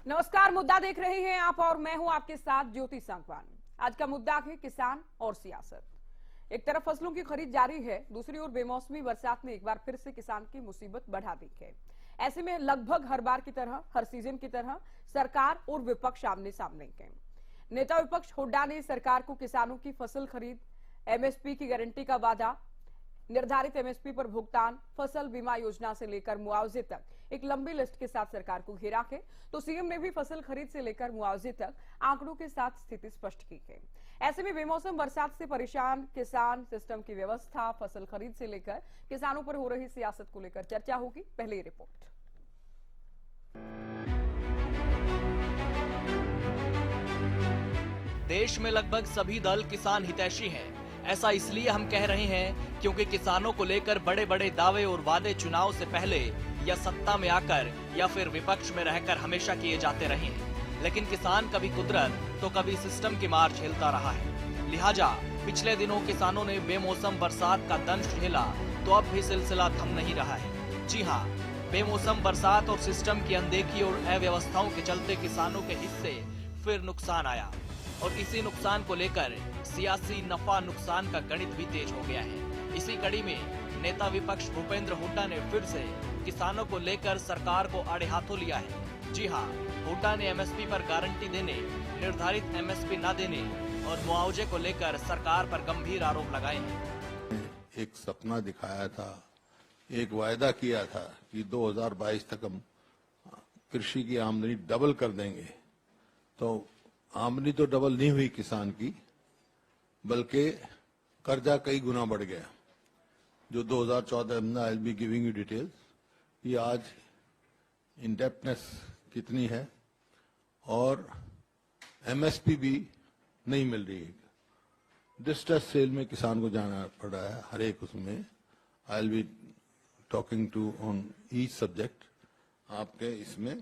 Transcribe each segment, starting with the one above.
नमस्कार, मुद्दा देख रहे हैं आप और मैं हूं आपके साथ ज्योति सांगवान। आज का मुद्दा है किसान और सियासत। एक तरफ फसलों की खरीद जारी है, दूसरी ओर बेमौसमी बरसात ने एक बार फिर से किसान की मुसीबत बढ़ा दी है। ऐसे में लगभग हर बार की तरह, हर सीजन की तरह सरकार और विपक्ष आमने सामने हैं। नेता विपक्ष हुड्डा ने सरकार को किसानों की फसल खरीद, एमएसपी की गारंटी का वादा, निर्धारित एमएसपी पर भुगतान, फसल बीमा योजना से लेकर मुआवजे तक एक लंबी लिस्ट के साथ सरकार को घेरा है। तो सीएम ने भी फसल खरीद से लेकर मुआवजे तक आंकड़ों के साथ स्थिति स्पष्ट की है। ऐसे में बेमौसम बरसात से परेशान किसान, सिस्टम की व्यवस्था, फसल खरीद से लेकर किसानों पर हो रही सियासत को लेकर चर्चा होगी। पहले ये रिपोर्ट। देश में लगभग सभी दल किसान हितैषी हैं। ऐसा इसलिए हम कह रहे हैं क्योंकि किसानों को लेकर बड़े बड़े दावे और वादे चुनाव से पहले या सत्ता में आकर या फिर विपक्ष में रहकर हमेशा किए जाते रहे हैं, लेकिन किसान कभी कुदरत तो कभी सिस्टम की मार झेलता रहा है। लिहाजा पिछले दिनों किसानों ने बेमौसम बरसात का दंश झेला, तो अब भी सिलसिला थम नहीं रहा है। जी हाँ, बेमौसम बरसात और सिस्टम की अनदेखी और अव्यवस्थाओं के चलते किसानों के हिस्से फिर नुकसान आया और इसी नुकसान को लेकर सियासी नफा नुकसान का गणित भी तेज हो गया है। इसी कड़ी में नेता विपक्ष भूपेंद्र हुड्डा ने फिर से किसानों को लेकर सरकार को आड़े हाथों लिया है। जी हाँ, हुड्डा ने एमएसपी पर गारंटी देने, निर्धारित एमएसपी न देने और मुआवजे को लेकर सरकार पर गंभीर आरोप लगाए हैं। एक सपना दिखाया था, एक वायदा किया था कि 2022 तक हम कृषि की आमदनी डबल कर देंगे। तो आमदनी तो डबल नहीं हुई किसान की, बल्कि कर्जा कई गुना बढ़ गया। जो 2014 में, आई will be giving you details, ये आज इंडेप्टनेस कितनी है और एमएसपी भी नहीं मिल रही है। डिस्ट्रेस सेल में किसान को जाना पड़ रहा है हर एक उसमें। I will be talking to on each subject. आपके इसमें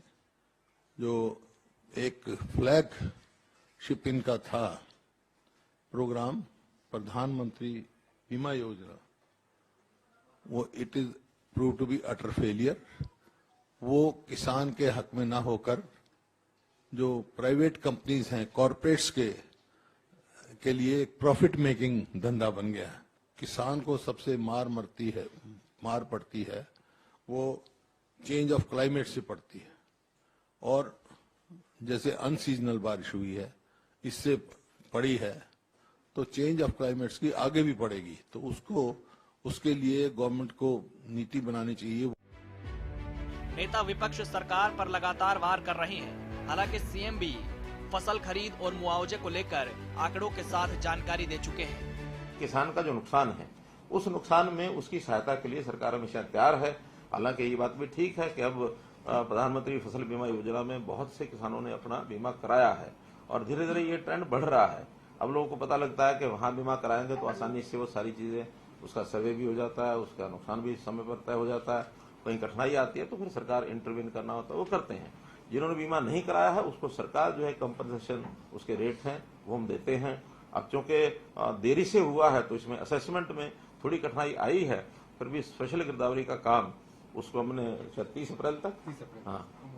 जो एक फ्लैग शिप इनका था प्रोग्राम, प्रधानमंत्री बीमा योजना, वो it is prove to be utter failure. वो किसान के हक में ना होकर जो प्राइवेट कंपनीज हैं, कॉरपोरेट्स के लिए एक प्रॉफिट मेकिंग धंधा बन गया। किसान को सबसे मार पड़ती है वो चेंज ऑफ क्लाइमेट से पड़ती है, और जैसे अनसीजनल बारिश हुई है, इससे पड़ी है, तो चेंज ऑफ क्लाइमेट्स की आगे भी पड़ेगी। तो उसके लिए गवर्नमेंट को नीति बनानी चाहिए। नेता विपक्ष सरकार पर लगातार वार कर रहे हैं। हालांकि सीएम भी फसल खरीद और मुआवजे को लेकर आंकड़ों के साथ जानकारी दे चुके हैं। किसान का जो नुकसान है, उस नुकसान में उसकी सहायता के लिए सरकार हमेशा तैयार है। हालांकि ये बात भी ठीक है कि अब प्रधानमंत्री फसल बीमा योजना में बहुत से किसानों ने अपना बीमा कराया है और धीरे धीरे ये ट्रेंड बढ़ रहा है। अब लोगों को पता लगता है कि वहां बीमा कराएंगे तो आसानी से वो सारी चीजें, उसका सर्वे भी हो जाता है, उसका नुकसान भी समय पर तय हो जाता है। कहीं कठिनाई आती है तो फिर सरकार इंटरवीन करना होता है, वो करते हैं। जिन्होंने बीमा नहीं कराया है उसको सरकार जो है कंपनसेशन, उसके रेट हैं वो हम देते हैं। अब चूंकि देरी से हुआ है तो इसमें असेसमेंट में थोड़ी कठिनाई आई है, फिर भी स्पेशल गिरदावरी का काम उसको हमने 30 अप्रैल तक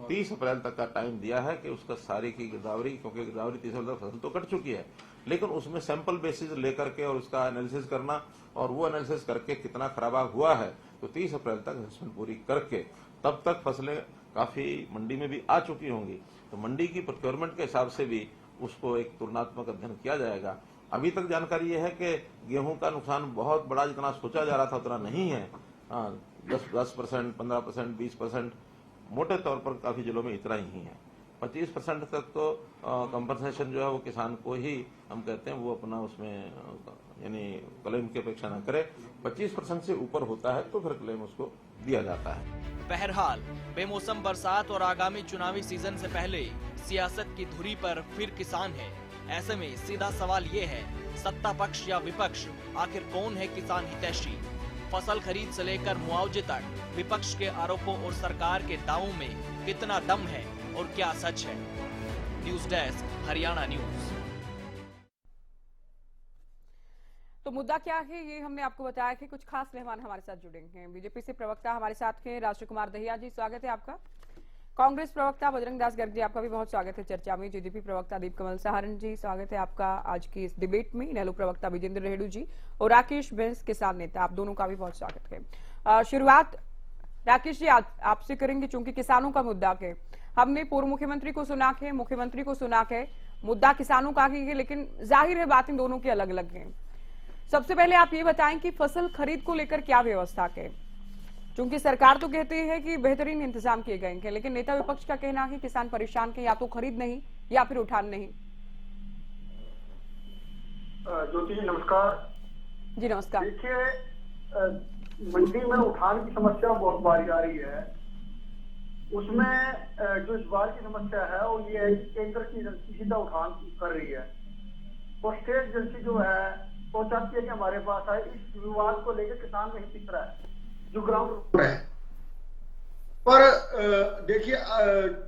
30 अप्रैल तक का टाइम दिया है कि उसका सारी की गिरदावरी, क्योंकि गिरदावरी 30 अप्रैल तक फसल तो कट चुकी है, लेकिन उसमें सैंपल बेसिस लेकर के और उसका एनालिसिस करना, और वो एनालिसिस करके कितना खराबा हुआ है तो 30 अप्रैल तक असेसमेंट पूरी करके तब तक फसलें काफी मंडी में भी आ चुकी होंगी। तो मंडी की प्रोक्योरमेंट के हिसाब से भी उसको एक तुलनात्मक अध्ययन किया जाएगा। अभी तक जानकारी यह है कि गेहूं का नुकसान बहुत बड़ा जितना सोचा जा रहा था उतना नहीं है। 10%, 15%, 20%, मोटे तौर पर काफी जिलों में इतना ही है। 25% तक तो कंपनसेशन जो है वो किसान को ही हम कहते हैं वो अपना उसमें यानी क्लेम की अपेक्षा न करे। 25% से ऊपर होता है तो फिर क्लेम उसको दिया जाता है। बहरहाल बेमौसम बरसात और आगामी चुनावी सीजन से पहले सियासत की धुरी पर फिर किसान है। ऐसे में सीधा सवाल ये है, सत्ता पक्ष या विपक्ष, आखिर कौन है किसान हितैषी? फसल खरीद से लेकर मुआवजे तक विपक्ष के आरोपों और सरकार के दावों में कितना दम है और क्या सच है? News desk, Haryana news. तो मुद्दा क्या है ये हमने आपको बताया कि कुछ खास मेहमान हमारे साथ जुड़े हैं। बीजेपी से प्रवक्ता हमारे साथ हैं राष्ट्र कुमार दहिया जी, स्वागत है आपका। कांग्रेस प्रवक्ता बजरंग दास गर्ग जी, आपका भी बहुत स्वागत है चर्चा में। जेजेपी प्रवक्ता दीप कमल सहारण जी, स्वागत है आपका आज की इस डिबेट में। इनेलो प्रवक्ता विजेंद्र रेडू जी और राकेश बेंस किसान नेता, आप दोनों का भी बहुत स्वागत है। शुरुआत राकेश जी आपसे करेंगे, चूंकि किसानों का मुद्दा है। हमने पूर्व मुख्यमंत्री को सुना के, मुख्यमंत्री को सुना के, मुद्दा किसानों का ही है, लेकिन जाहिर है बातें दोनों की अलग अलग हैं। सबसे पहले आप ये बताएं कि फसल खरीद को लेकर क्या व्यवस्था है, क्योंकि सरकार तो कहती है कि बेहतरीन इंतजाम किए गए हैं, लेकिन नेता विपक्ष का कहना है कि किसान परेशान के, या तो खरीद नहीं या फिर उठान नहीं। ज्योति जी नमस्कार। जी नमस्कार। देखिए, मंडी में उठान की समस्या बहुत बारी आ रही है। उसमें जो इस बार की समस्या है वो ये है कि केंद्र की एजेंसी सीधा उठान कर रही है और स्टेट एजेंसी जो है वो चाहती है कि हमारे पास आए। इस विवाद को लेकर किसान नहीं टिक रहा है जो ग्राउंड है। पर देखिए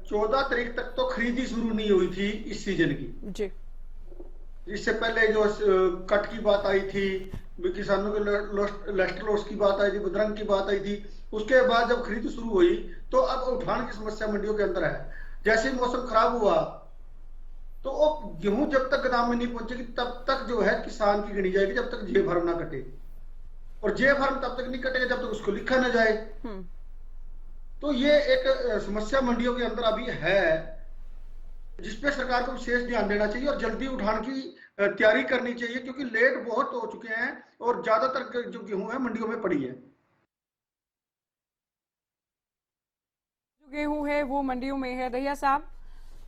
14 तारीख तक तो खरीदी शुरू नहीं हुई थी इस सीजन की जी। इससे पहले जो कट की बात आई थी, किसानों के लेस्टर लॉस की बात आई थी, बदरंग की बात आई थी। उसके बाद जब खरीद शुरू हुई तो अब उठान की समस्या मंडियों के अंदर है। जैसे ही मौसम खराब हुआ तो वो गेहूं जब तक गोदाम में नहीं पहुंचेगी तब तक जो है किसान की गिनी जाएगी, जब तक जे फर्म ना कटे। और जे फर्म तब तक नहीं कटेगा जब तक उसको लिखा ना जाए। तो ये एक समस्या मंडियों के अंदर अभी है, जिसपे सरकार को विशेष ध्यान देना चाहिए और जल्दी उठान की तैयारी करनी चाहिए, क्योंकि लेट बहुत हो चुके हैं और ज्यादातर जो गेहूं है मंडियों में पड़ी है। जो गेहूं है वो मंडियों में है। दहिया साहब,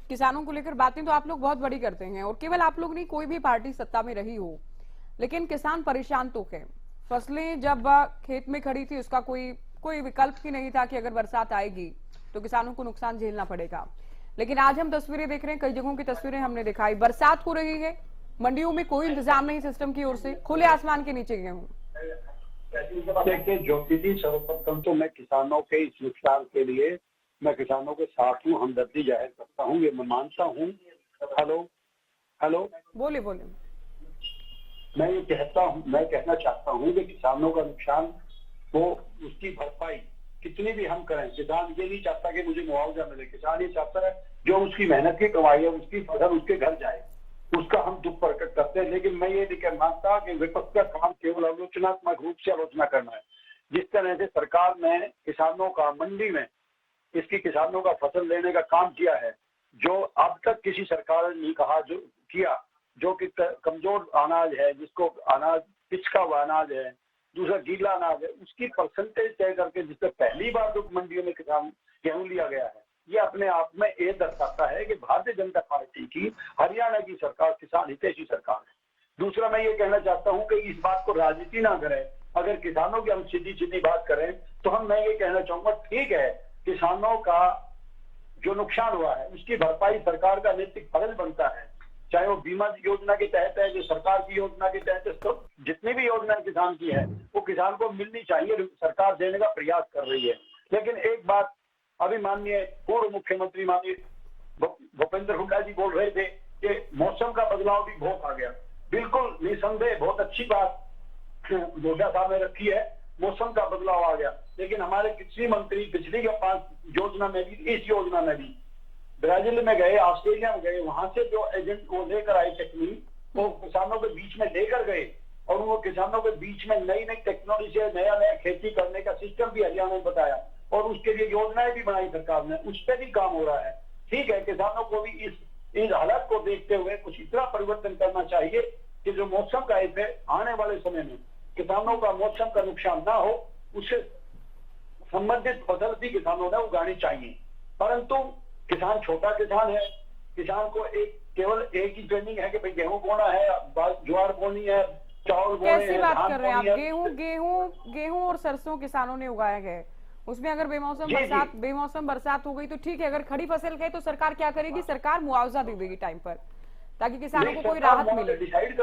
किसानों को लेकर बातें तो आप लोग बहुत बड़ी करते हैं, और केवल आप लोग नहीं, कोई भी पार्टी सत्ता में रही हो, लेकिन किसान परेशान तो है। फसलें जब खेत में खड़ी थी उसका कोई विकल्प ही नहीं था कि अगर बरसात आएगी तो किसानों को नुकसान झेलना पड़ेगा। लेकिन आज हम तस्वीरें देख रहे हैं, कई जगहों की तस्वीरें हमने दिखाई, बरसात हो रही है, मंडियों में कोई इंतजाम नहीं सिस्टम की ओर से, खुले आसमान के नीचे गेहूं। देखिए ज्योति जी, सर्वप्रथम तो मैं किसानों के इस नुकसान के लिए मैं किसानों के साथ हूँ, हमदर्दी जाहिर करता हूँ, ये मैं मानता हूँ। हेलो बोले मैं ये कहना चाहता हूँ कि किसानों का नुकसान वो उसकी भरपाई कितनी भी हम करें, किसान ये नहीं चाहता कि मुझे मुआवजा मिले। किसान ये चाहता है जो उसकी मेहनत की कमाई है उसकी फसल उसके घर जाए, उसका हम दुख प्रकट करते हैं। लेकिन मैं ये नहीं मानता कि विपक्ष का काम केवल आलोचनात्मक रूप से आलोचना करना है। जिस तरह से सरकार ने किसानों का मंडी में इसकी किसानों का फसल लेने का काम किया है, जो अब तक किसी सरकार ने नहीं कहा जो किया, जो कि कमजोर अनाज है, जिसको अनाज पिचका हुआ अनाज है, दूसरा गीला अनाज है, उसकी परसेंटेज तय करके जिससे पहली बार जो मंडियों में किसान गेहूं लिया गया है, ये अपने आप में ये दर्शाता है कि भारतीय जनता पार्टी की हरियाणा की सरकार किसान हितैषी सरकार है। दूसरा मैं ये कहना चाहता हूं कि इस बात को राजनीति ना करें। अगर किसानों की हम सीधी बात करें तो मैं ये कहना चाहूंगा, ठीक है, किसानों का जो नुकसान हुआ है उसकी भरपाई सरकार का नैतिक फर्ज बनता है, चाहे वो बीमा योजना के तहत है, जो सरकार की योजना के तहत है, तो जितनी भी योजना किसान की है वो किसान को मिलनी चाहिए, सरकार देने का प्रयास कर रही है। लेकिन एक बात अभी माननीय पूर्व मुख्यमंत्री माननीय भूपेंद्र हुड्डा जी बोल रहे थे कि मौसम का बदलाव भी बहुत आ गया। बिल्कुल निसंदेह बहुत अच्छी बात हुड्डा साहब ने रखी है, मौसम का बदलाव आ गया। लेकिन हमारे कृषि मंत्री पिछली के 5 योजना में भी, इस योजना में भी ब्राजील में गए, ऑस्ट्रेलिया में गए, वहां से जो एजेंट वो लेकर आए टेक्निक, वो किसानों के बीच में लेकर गए और वो किसानों के बीच में नई टेक्नोलॉजी से नया खेती करने का सिस्टम भी हरियाणा में बताया और उसके लिए योजनाएं भी बनाई सरकार ने, उस पर भी काम हो रहा है। ठीक है, किसानों को भी इस हालत को देखते हुए कुछ इतना परिवर्तन करना चाहिए कि जो मौसम का है आने वाले समय में किसानों का मौसम का नुकसान ना हो, उससे संबंधित फसल भी किसानों ने उगानी चाहिए। परंतु किसान छोटा किसान है, किसान को केवल एक ही ट्रेनिंग है कि भाई गेहूं बोना है, ज्वार बोनी है, चावल बोने हैं। कैसी बात कर रहे हैं आप? गेहूं और सरसों किसानों ने उगाया है, उसमें अगर बेमौसम बरसात हो गई तो ठीक है, अगर खड़ी फसल गई तो सरकार क्या करेगी? सरकार मुआवजा दे देगी टाइम पर, ताकि किसानों को कोई राहत मिले।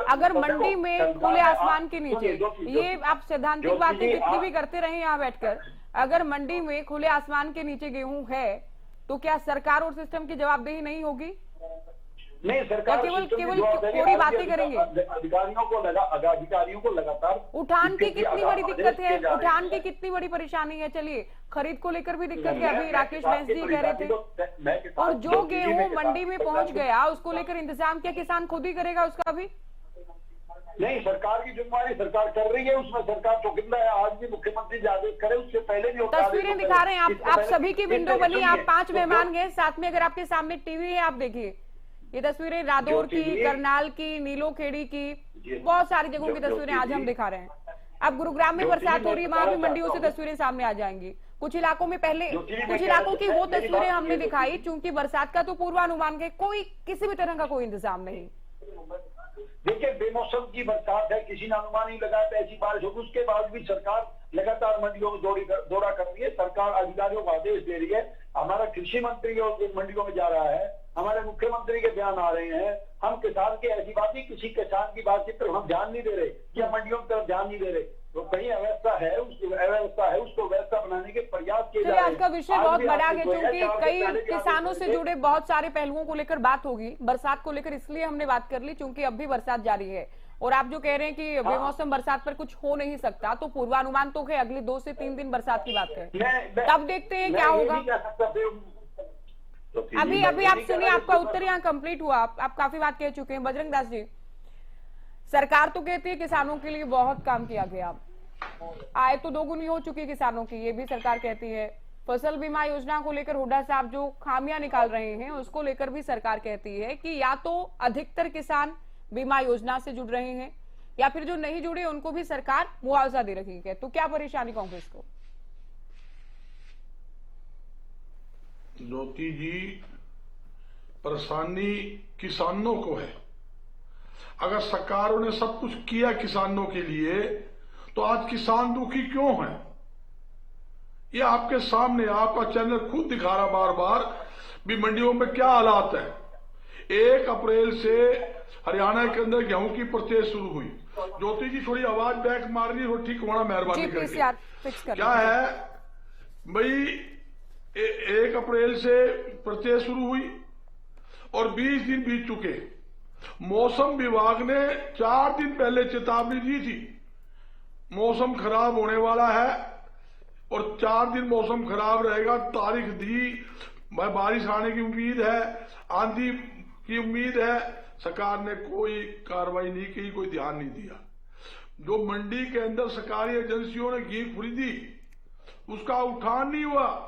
अगर मंडी में खुले आसमान के नीचे, ये आप सैद्धांतिक बातें कितनी भी करते रहे यहाँ बैठकर, अगर मंडी में खुले आसमान के नीचे गेहूं है तो क्या सरकार और सिस्टम की जवाबदेही नहीं होगी? नहीं, सरकार केवल सिस्टम की केवल जवाबदारी थोड़ी आज बातें भी करेंगे। अधिकारियों को लगातार उठान की इसके कितनी लिए बड़ी आदेश दिक्कत है, दिए जा रहे उठान हैं। की कितनी बड़ी परेशानी है? चलिए, खरीद को लेकर भी दिक्कत है, मैं अभी राकेश किसान बैस की जी कह रहे थे। और जो गेहूं मंडी में पहुंच गया उसको लेकर इंतजाम क्या किसान खुद ही करेगा उसका भी? नहीं, सरकार की जिम्मेदारी सरकार कर रही है, उसमें सरकार चौकिंदा है। आज भी मुख्यमंत्री जो आदेश करे उससे पहले भी होता है। तस्वीरें दिखा रहे हैं आप सभी की विंडो बनी, आप 5 मेहमान गए साथ में, अगर आपके सामने टीवी है आप देखिए ये तस्वीरें रादौर की, करनाल की, नीलोखेड़ी की, बहुत सारी जगहों की तस्वीरें आज हम दिखा रहे हैं। अब गुरुग्राम में बरसात हो रही है, वहां भी मंडियों से तस्वीरें सामने आ जाएंगी। कुछ इलाकों में पहले, कुछ इलाकों की वो तस्वीरें हमने दिखाई, चूंकि बरसात का तो पूर्वानुमान के कोई किसी भी तरह का कोई इंतजाम नहीं। देखिए, बेमौसम की बरसात है, किसी ने अनुमान नहीं लगाया था ऐसी बारिश होगी। उसके बाद भी सरकार लगातार मंडियों में दौरा कर रही है। सरकार अधिकारियों को आदेश दे रही है। हमारा कृषि मंत्री मंडियों में जा रहा है, हमारे मुख्यमंत्री के बयान आ रहे हैं। हम किसान की ऐसी बात नहीं, किसी किसान की बातचीत पर हम ध्यान नहीं दे रहे या मंडियों की तरफ ध्यान नहीं दे रहे। तो कहीं अव्यवस्था है, उसको व्यवस्था बनाने के प्रयास किए जा रहे हैं। आज का विषय बहुत बड़ा है, क्योंकि कई किसानों से जुड़े बहुत सारे पहलुओं को लेकर बात होगी। बरसात को लेकर इसलिए हमने बात कर ली क्योंकि अब भी बरसात जारी है, और आप जो कह रहे हैं कि बेमौसम बरसात पर कुछ हो नहीं सकता, तो पूर्वानुमान तो है अगले 2 से 3 दिन बरसात की बात है। तब देखते हैं क्या होगा। अभी आप सुनिए, आपका उत्तर यहाँ कंप्लीट हुआ। आप काफी बात कह चुके हैं। बजरंग दास जी, सरकार तो कहती है किसानों के लिए बहुत काम किया गया, आय तो दोगुनी हो चुकी किसानों की, ये भी सरकार कहती है। फसल बीमा योजना को लेकर हुड्डा साहब जो खामियां निकाल रहे हैं उसको लेकर भी सरकार कहती है कि या तो अधिकतर किसान बीमा योजना से जुड़ रहे हैं या फिर जो नहीं जुड़े उनको भी सरकार मुआवजा दे रही है। तो क्या परेशानी कांग्रेस को? ज्योति जी, परेशानी किसानों को है। अगर सरकारों ने सब कुछ किया किसानों के लिए तो आज किसान दुखी क्यों है? ये आपके सामने, आपका चैनल खुद दिखा रहा बार बार भी मंडियों में क्या हालात है। 1 अप्रैल से हरियाणा के अंदर गेहूं की परचेज शुरू हुई। ज्योति जी, थोड़ी आवाज बैक मारनी हो, ठीक होना मेहरबानी करके। क्या है भाई, 1 अप्रैल से परचेज शुरू हुई और 20 दिन बीत चुके। मौसम विभाग ने 4 दिन पहले चेतावनी दी थी मौसम खराब होने वाला है और 4 दिन मौसम खराब रहेगा। तारीख दी, बारिश आने की उम्मीद है, आंधी की उम्मीद है। सरकार ने कोई कार्रवाई नहीं की, कोई ध्यान नहीं दिया। जो मंडी के अंदर सरकारी एजेंसियों ने घी खरीदी उसका उठान नहीं हुआ।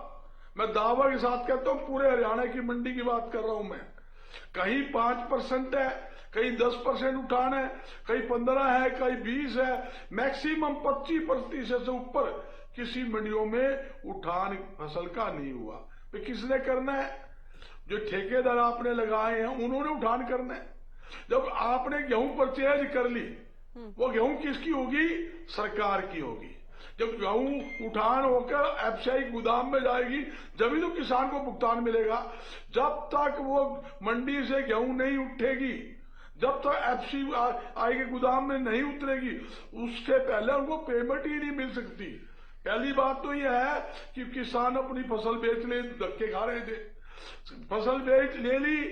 मैं दावा के साथ कहता हूं, पूरे हरियाणा की मंडी की बात कर रहा हूं मैं। कहीं 5% है, कहीं 10% उठान है, कहीं 15 है, कहीं 20 है, मैक्सिमम 25% से ऊपर किसी मंडियों में उठान फसल का नहीं हुआ। तो किसने करना है? जो ठेकेदार आपने लगाए हैं उन्होंने उठान करना है। जब आपने गेहूं परचेज कर ली, वो गेहूं किसकी होगी? सरकार की होगी। जब गेहूं उठान होकर एफसीआई गोदाम में जाएगी जब ही तो किसान को भुगतान मिलेगा। जब तक वो मंडी से गेहूं नहीं उठेगी, जब तक एफसीआई के गोदाम में नहीं उतरेगी, उसके पहले उनको पेमेंट ही नहीं मिल सकती। पहली बात तो यह है कि किसान अपनी फसल बेच ले, धक्के खा रहे थे। फसल बेच ले ली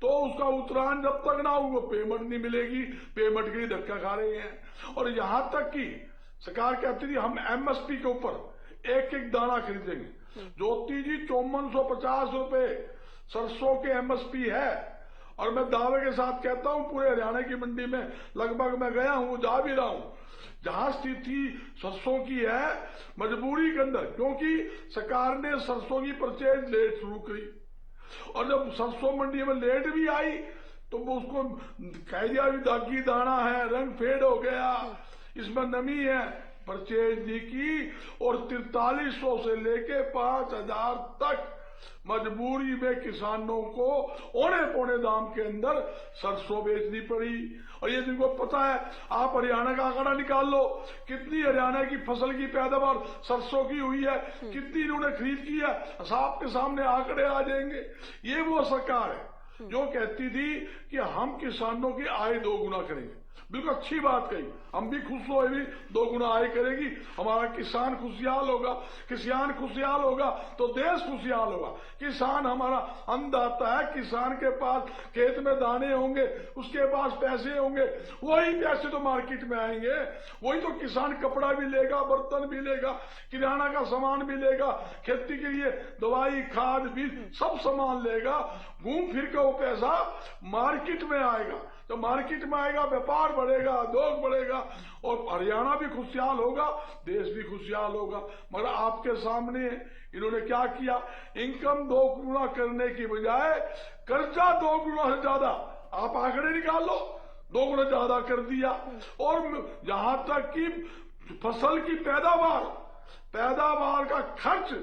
तो उसका उतरान जब तक ना हो पेमेंट नहीं मिलेगी, पेमेंट के लिए धक्का खा रहे हैं। और यहां तक कि सरकार कहती थी हम एमएसपी के ऊपर एक दाना खरीदेंगे। ज्योति जी, 5450 रुपए सरसों के एमएसपी है। और मैं दावे के साथ कहता हूं, पूरे हरियाणा की मंडी में लगभग मैं गया हूं, जा भी रहा हूं, जहां स्थिति सरसों की है मजबूरी के अंदर, क्योंकि सरकार ने सरसों की परचेज लेट शुरू करी। और जब सरसों मंडी में लेट भी आई तो वो उसको कह दिया भी दागी दाना है, रंग फेड हो गया, इसमें नमी है। परचेज नहीं की और 4300 से लेके 5000 तक मजबूरी में किसानों को औने पौने दाम के अंदर सरसों बेचनी पड़ी। और ये जिनको पता है, आप हरियाणा का आंकड़ा निकाल लो, कितनी हरियाणा की फसल की पैदावार सरसों की हुई है, कितनी इन्होंने खरीद की है, आपके सामने आंकड़े आ जाएंगे। ये वो सरकार है जो कहती थी कि हम किसानों की आय 2 गुना करेंगे। बिल्कुल अच्छी बात कही, हम भी खुश हो, भी 2 गुना आय करेगी, हमारा किसान खुशहाल होगा, किसान खुशहाल होगा तो देश खुशहाल होगा। किसान हमारा अन्नदाता है, किसान के पास खेत में दाने होंगे, उसके पास पैसे होंगे, वही पैसे तो मार्केट में आएंगे, वही तो किसान कपड़ा भी लेगा, बर्तन भी लेगा, किराना का सामान भी लेगा, खेती के लिए दवाई खाद बीज सब सामान लेगा, घूम फिर के वो पैसा मार्केट में आएगा। तो मार्केट में आएगा, व्यापार बढ़ेगा, उद्योग बढ़ेगा और हरियाणा भी खुशहाल होगा, देश भी खुशहाल होगा। मगर आपके सामने इन्होंने क्या किया, इनकम 2 गुना करने की बजाय कर्जा 2 गुना से ज्यादा, आप आंकड़े निकाल लो, 2 गुना ज्यादा कर दिया। और यहां तक कि फसल की पैदावार का खर्च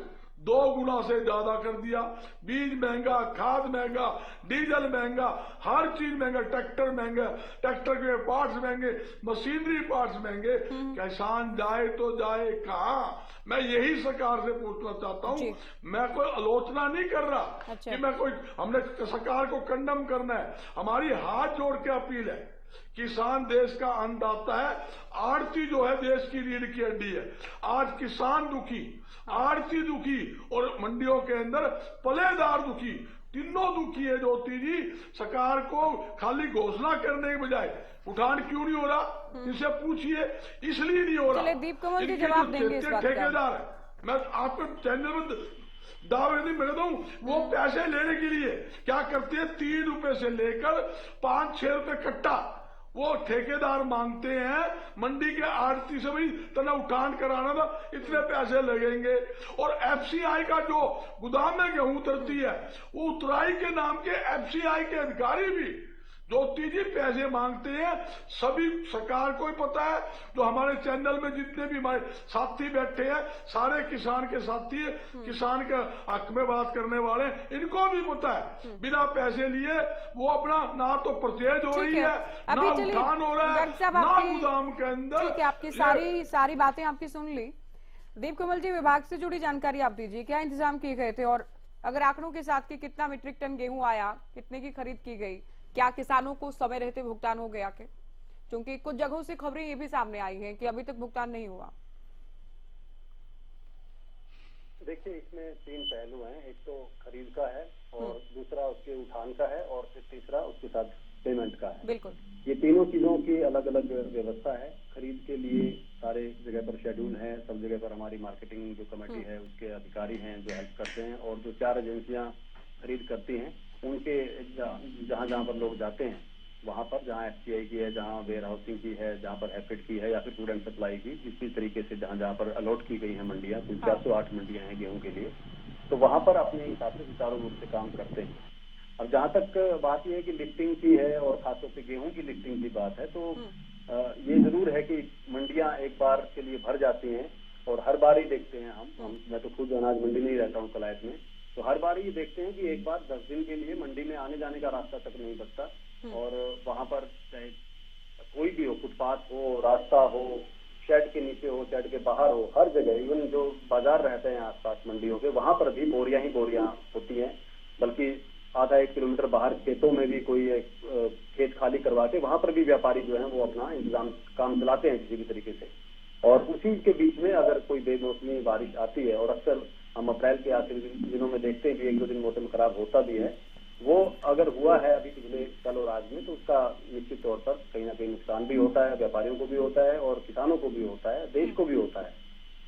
2 गुना से ज्यादा कर दिया। बीज महंगा, खाद महंगा, डीजल महंगा, हर चीज महंगा, ट्रैक्टर महंगा, ट्रैक्टर के पार्ट्स महंगे, मशीनरी पार्ट्स महंगे। किसान जाए तो जाए कहाँ? मैं यही सरकार से पूछना चाहता हूँ। मैं कोई आलोचना नहीं कर रहा कि मैं कोई, हमने सरकार को कंडम करना है। हमारी हाथ जोड़ के अपील है, किसान देश का अन्नदाता है, आड़ती जो है देश की रीढ़ की हड्डी है। आज किसान दुखी, आड़ती दुखी और मंडियों के अंदर पलेदार दुखी, तीनों दुखी है। ज्योति जी, सरकार को खाली घोषणा करने के बजाय उठान क्यों नहीं हो रहा, इनसे पूछिए। इसलिए नहीं हो रहा, चलिए दीप कमल जी जवाब देंगे इस बात का। ठेकेदार है, मैं आपको चैनल में दावे नहीं मैं दूं, वो पैसे लेने के लिए क्या करते हैं, 3 रुपए से लेकर 5-6 रुपए कट्टा वो ठेकेदार मांगते हैं। मंडी के आड़ती से भी तना उठान कराना था, इतने पैसे लगेंगे। और एफसीआई का जो गोदाम में गेहूं उतरती है, वो उतराई के नाम के एफसीआई के अधिकारी भी ज्योति जी पैसे मांगते हैं। सभी सरकार को ही पता है, जो हमारे चैनल में जितने भी हमारे साथी बैठे हैं, सारे किसान के साथी है, किसान के हक में बात करने वाले, इनको भी पता है बिना पैसे लिए वो अपना ना तो परचेज हो रही है, ना उठान हो रहा है, ना गोदाम के अंदर। ठीक है, आपकी सारी बातें आपकी सुन ली। दीप कमल जी, विभाग से जुड़ी जानकारी आप दीजिए, क्या इंतजाम किए गए थे और अगर आंकड़ों के साथ कि कितना मीट्रिक टन गेहूं आया, कितने की खरीद की गई, क्या किसानों को समय रहते भुगतान हो गया के? क्योंकि कुछ जगहों से खबरें ये भी सामने आई हैं कि अभी तक भुगतान नहीं हुआ। देखिए, इसमें 3 पहलू हैं। एक तो खरीद का है और दूसरा उसके उठान का है और फिर तीसरा उसके साथ पेमेंट का है। बिल्कुल, ये तीनों चीजों की अलग अलग व्यवस्था है। खरीद के लिए सारे जगह पर शेड्यूल है, सब जगह पर हमारी मार्केटिंग जो कमेटी है उसके अधिकारी हैं जो हेल्प करते हैं, और जो 4 एजेंसियां खरीद करती हैं उनके जहाँ जहाँ पर लोग जाते हैं वहाँ पर, जहाँ एफसीआई की है, जहाँ वेयर हाउसिंग की है, जहाँ पर हैफेड की है या फिर फूड एंड सप्लाई की, इसी तरीके से जहाँ जहाँ पर अलॉट की गई है मंडियाँ, कुल 408 मंडियाँ हैं गेहूं के लिए, तो वहाँ पर अपने हिसाब से सुचारू रूप से काम करते हैं। अब जहाँ तक बात यह है कि लिफ्टिंग की है और खासतौर से गेहूं की लिफ्टिंग की बात है, तो ये जरूर है कि मंडियाँ एक बार के लिए भर जाती हैं और हर बार ही देखते हैं हम मैं तो खुद अनाज मंडी में ही रहता हूँ कलायत में, तो हर बार ये देखते हैं कि एक बार 10 दिन के लिए मंडी में आने जाने का रास्ता तक नहीं बचता, और वहां पर चाहे कोई भी हो, फुटपाथ हो, रास्ता हो, शेड के नीचे हो, शेड के बाहर हो, हर जगह, इवन जो बाजार रहते हैं आसपास मंडियों के, वहां पर भी बोरियां ही बोरियां होती हैं। बल्कि आधा 1 किलोमीटर बाहर खेतों में भी कोई खेत खाली करवा के वहां पर भी व्यापारी जो है वो अपना इंतजाम काम चलाते हैं किसी भी तरीके से। और उसी के बीच में अगर कोई बेमौसमी बारिश आती है, और अक्सर हम अप्रैल के आखिरी दिनों में देखते हैं कि 1-2 दिन मौसम खराब होता भी है, वो अगर हुआ है अभी पिछले कल और आज में, तो उसका निश्चित तौर पर कहीं ना कहीं नुकसान भी होता है, व्यापारियों को भी होता है और किसानों को भी होता है, देश को भी होता है।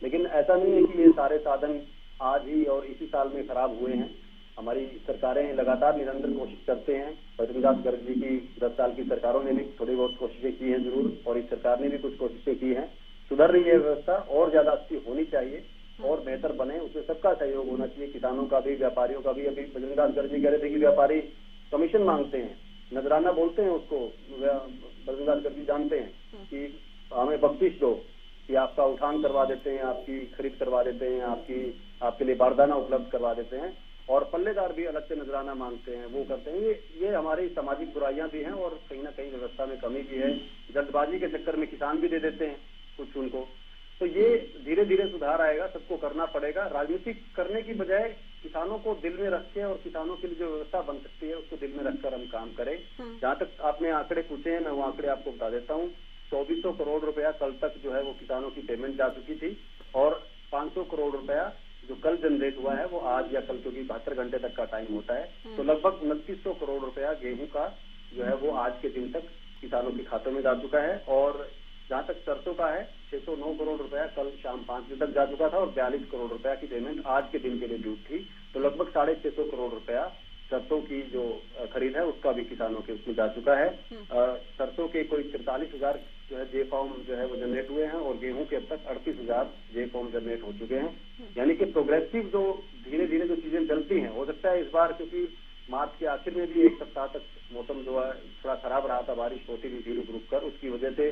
लेकिन ऐसा नहीं है कि ये सारे साधन आज ही और इसी साल में खराब हुए हैं। हमारी सरकारें लगातार निरंतर कोशिश करते हैं। बद्रीनाथ गर्ग जी की 10 साल की सरकारों ने भी थोड़ी बहुत कोशिशें की हैं जरूर, और इस सरकार ने भी कुछ कोशिशें की हैं। सुधर रही है व्यवस्था, और ज्यादा अच्छी होनी चाहिए और बेहतर बने, उसमें सबका सहयोग होना चाहिए, किसानों का भी, व्यापारियों का भी। अभी बद्रीनाथ गर्ग जी कह रहे थे कि व्यापारी कमीशन मांगते हैं, नजराना बोलते हैं उसको। बद्रीनाथ गर्ग जी जानते हैं कि हमें बख्शिश दो, कि आपका उठान करवा देते हैं, आपकी खरीद करवा देते हैं, आपके लिए बारदाना उपलब्ध करवा देते हैं, और पल्लेदार भी अलग से नजराना मांगते हैं, वो करते हैं। ये हमारी सामाजिक बुराइयां भी हैं और कहीं ना कहीं व्यवस्था में कमी भी है। जल्दबाजी के चक्कर में किसान भी दे देते हैं कुछ उनको। तो ये धीरे धीरे सुधार आएगा, सबको करना पड़ेगा। राजनीति करने की बजाय किसानों को दिल में रख के और किसानों के लिए जो व्यवस्था बन सकती है उसको दिल में रखकर हम काम करें। जहाँ तक आपने आंकड़े पूछे हैं, मैं वो आंकड़े आपको बता देता हूँ। 2400 करोड़ रुपया कल तक जो है वो किसानों की पेमेंट जा चुकी थी, और 500 करोड़ रुपया जो कल जनरेट हुआ है वो आज या कल, क्योंकि 72 घंटे तक का टाइम होता है, तो लगभग 2900 करोड़ रुपया गेहूं का जो है वो आज के दिन तक किसानों के खातों में जा चुका है। और जहाँ तक सरसों का है, 609 करोड़ रुपया कल शाम 5 बजे तक जा चुका था, और 42 करोड़ रुपया की पेमेंट आज के दिन के लिए ड्यू थी। तो लगभग 650 करोड़ रुपया सरसों की जो खरीद है उसका भी किसानों के उसमें जा चुका है। सरसों के कोई 43,000 जो है जे फॉर्म जो है वो जनरेट हुए हैं, और गेहूं के अब तक 38,000 जे फॉर्म जनरेट हो चुके हैं। यानी कि प्रोग्रेसिव जो धीरे धीरे जो चीजें चलती हैं, हो सकता है इस बार क्योंकि मार्च के आखिर में भी एक सप्ताह तक मौसम जो है थोड़ा खराब रहा था, बारिश होती भी थी रुक रुक कर, उसकी वजह से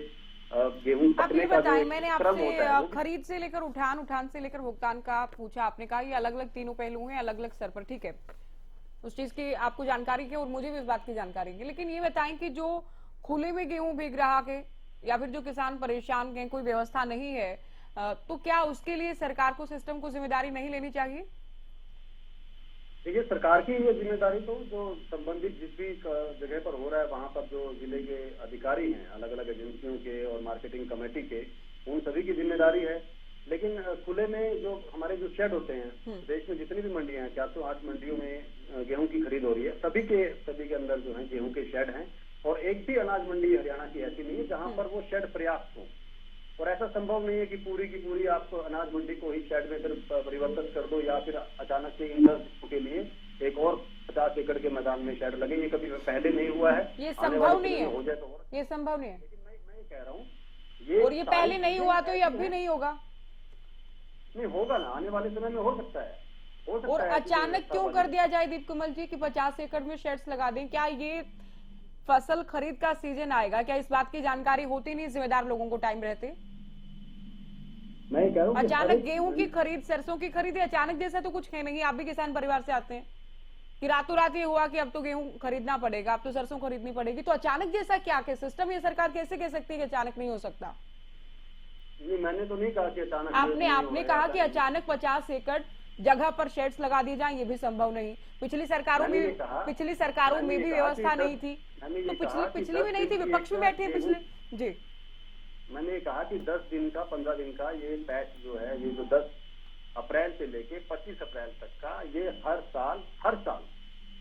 गेहूं आप ये पकने का बताएं, जो मैंने क्रम होता है आपसे खरीद से लेकर उठान से लेकर भुगतान का पूछा, आपने कहा ये अलग अलग तीनों पहलू हैं, अलग अलग स्तर पर, ठीक है, उस चीज की आपको जानकारी है और मुझे भी इस बात की जानकारी है। लेकिन ये बताएं कि जो खुले में गेहूं बिक रहा है या फिर जो किसान परेशान हैं, कोई व्यवस्था नहीं है, तो क्या उसके लिए सरकार को, सिस्टम को जिम्मेदारी नहीं लेनी चाहिए? देखिए, सरकार की ये जिम्मेदारी तो जो संबंधित जिस भी जगह पर हो रहा है वहां पर जो जिले के अधिकारी हैं, अलग अलग एजेंसियों के और मार्केटिंग कमेटी के, उन सभी की जिम्मेदारी है। लेकिन खुले में जो हमारे जो शेड होते हैं, देश में जितनी भी मंडियां हैं, 408 मंडियों में गेहूं की खरीद हो रही है, सभी के अंदर जो है गेहूं के शेड हैं, और एक भी अनाज मंडी हरियाणा की ऐसी नहीं है जहां पर वो शेड पर्याप्त हो। और ऐसा संभव नहीं है कि पूरी की पूरी आप अनाज मंडी को ही शेड में फिर परिवर्तित कर दो, या फिर अचानक से इन 10 के लिए एक और 50 एकड़ के मैदान में शेड लगे। ये कभी पहले नहीं हुआ है, ये संभव नहीं है, हो जाए तो ये संभव नहीं है। लेकिन मैं ये कह रहा हूँ, और ये पहले नहीं हुआ तो ये अब भी नहीं होगा। नहीं होगा ना, आने वाले समय में हो सकता है, हो सकता और है। अचानक क्यों कर दिया जाए दीप कमल जी कि 50 एकड़ में शेड्स लगा दें? क्या ये फसल खरीद का सीजन आएगा? क्या इस बात की जानकारी होती नहीं जिम्मेदार लोगों को टाइम रहते? मैं कह रहा हूँ अचानक गेहूं की खरीद, सरसों की खरीद, अचानक जैसा तो कुछ है नहीं। आप भी किसान परिवार से आते हैं कि रातों रात ये हुआ कि अब तो गेहूं खरीदना पड़ेगा, अब तो सरसों खरीदनी पड़ेगी, तो अचानक जैसा क्या के सिस्टम ये सरकार कैसे कह सकती है कि अचानक नहीं हो सकता? नहीं, मैंने तो नहीं कहा कि अचानक। आपने कहा कि अचानक 50 एकड़ जगह पर शेड्स लगा दिए जाएं, ये भी संभव नहीं। पिछली सरकारों में भी व्यवस्था नहीं थी, तो पिछली भी नहीं थी, विपक्ष में बैठे पिछले। जी, मैंने कहा कि 10 दिन का 15 दिन का ये बैच जो है, ये जो 10 अप्रैल से लेके 25 अप्रैल तक का, ये हर साल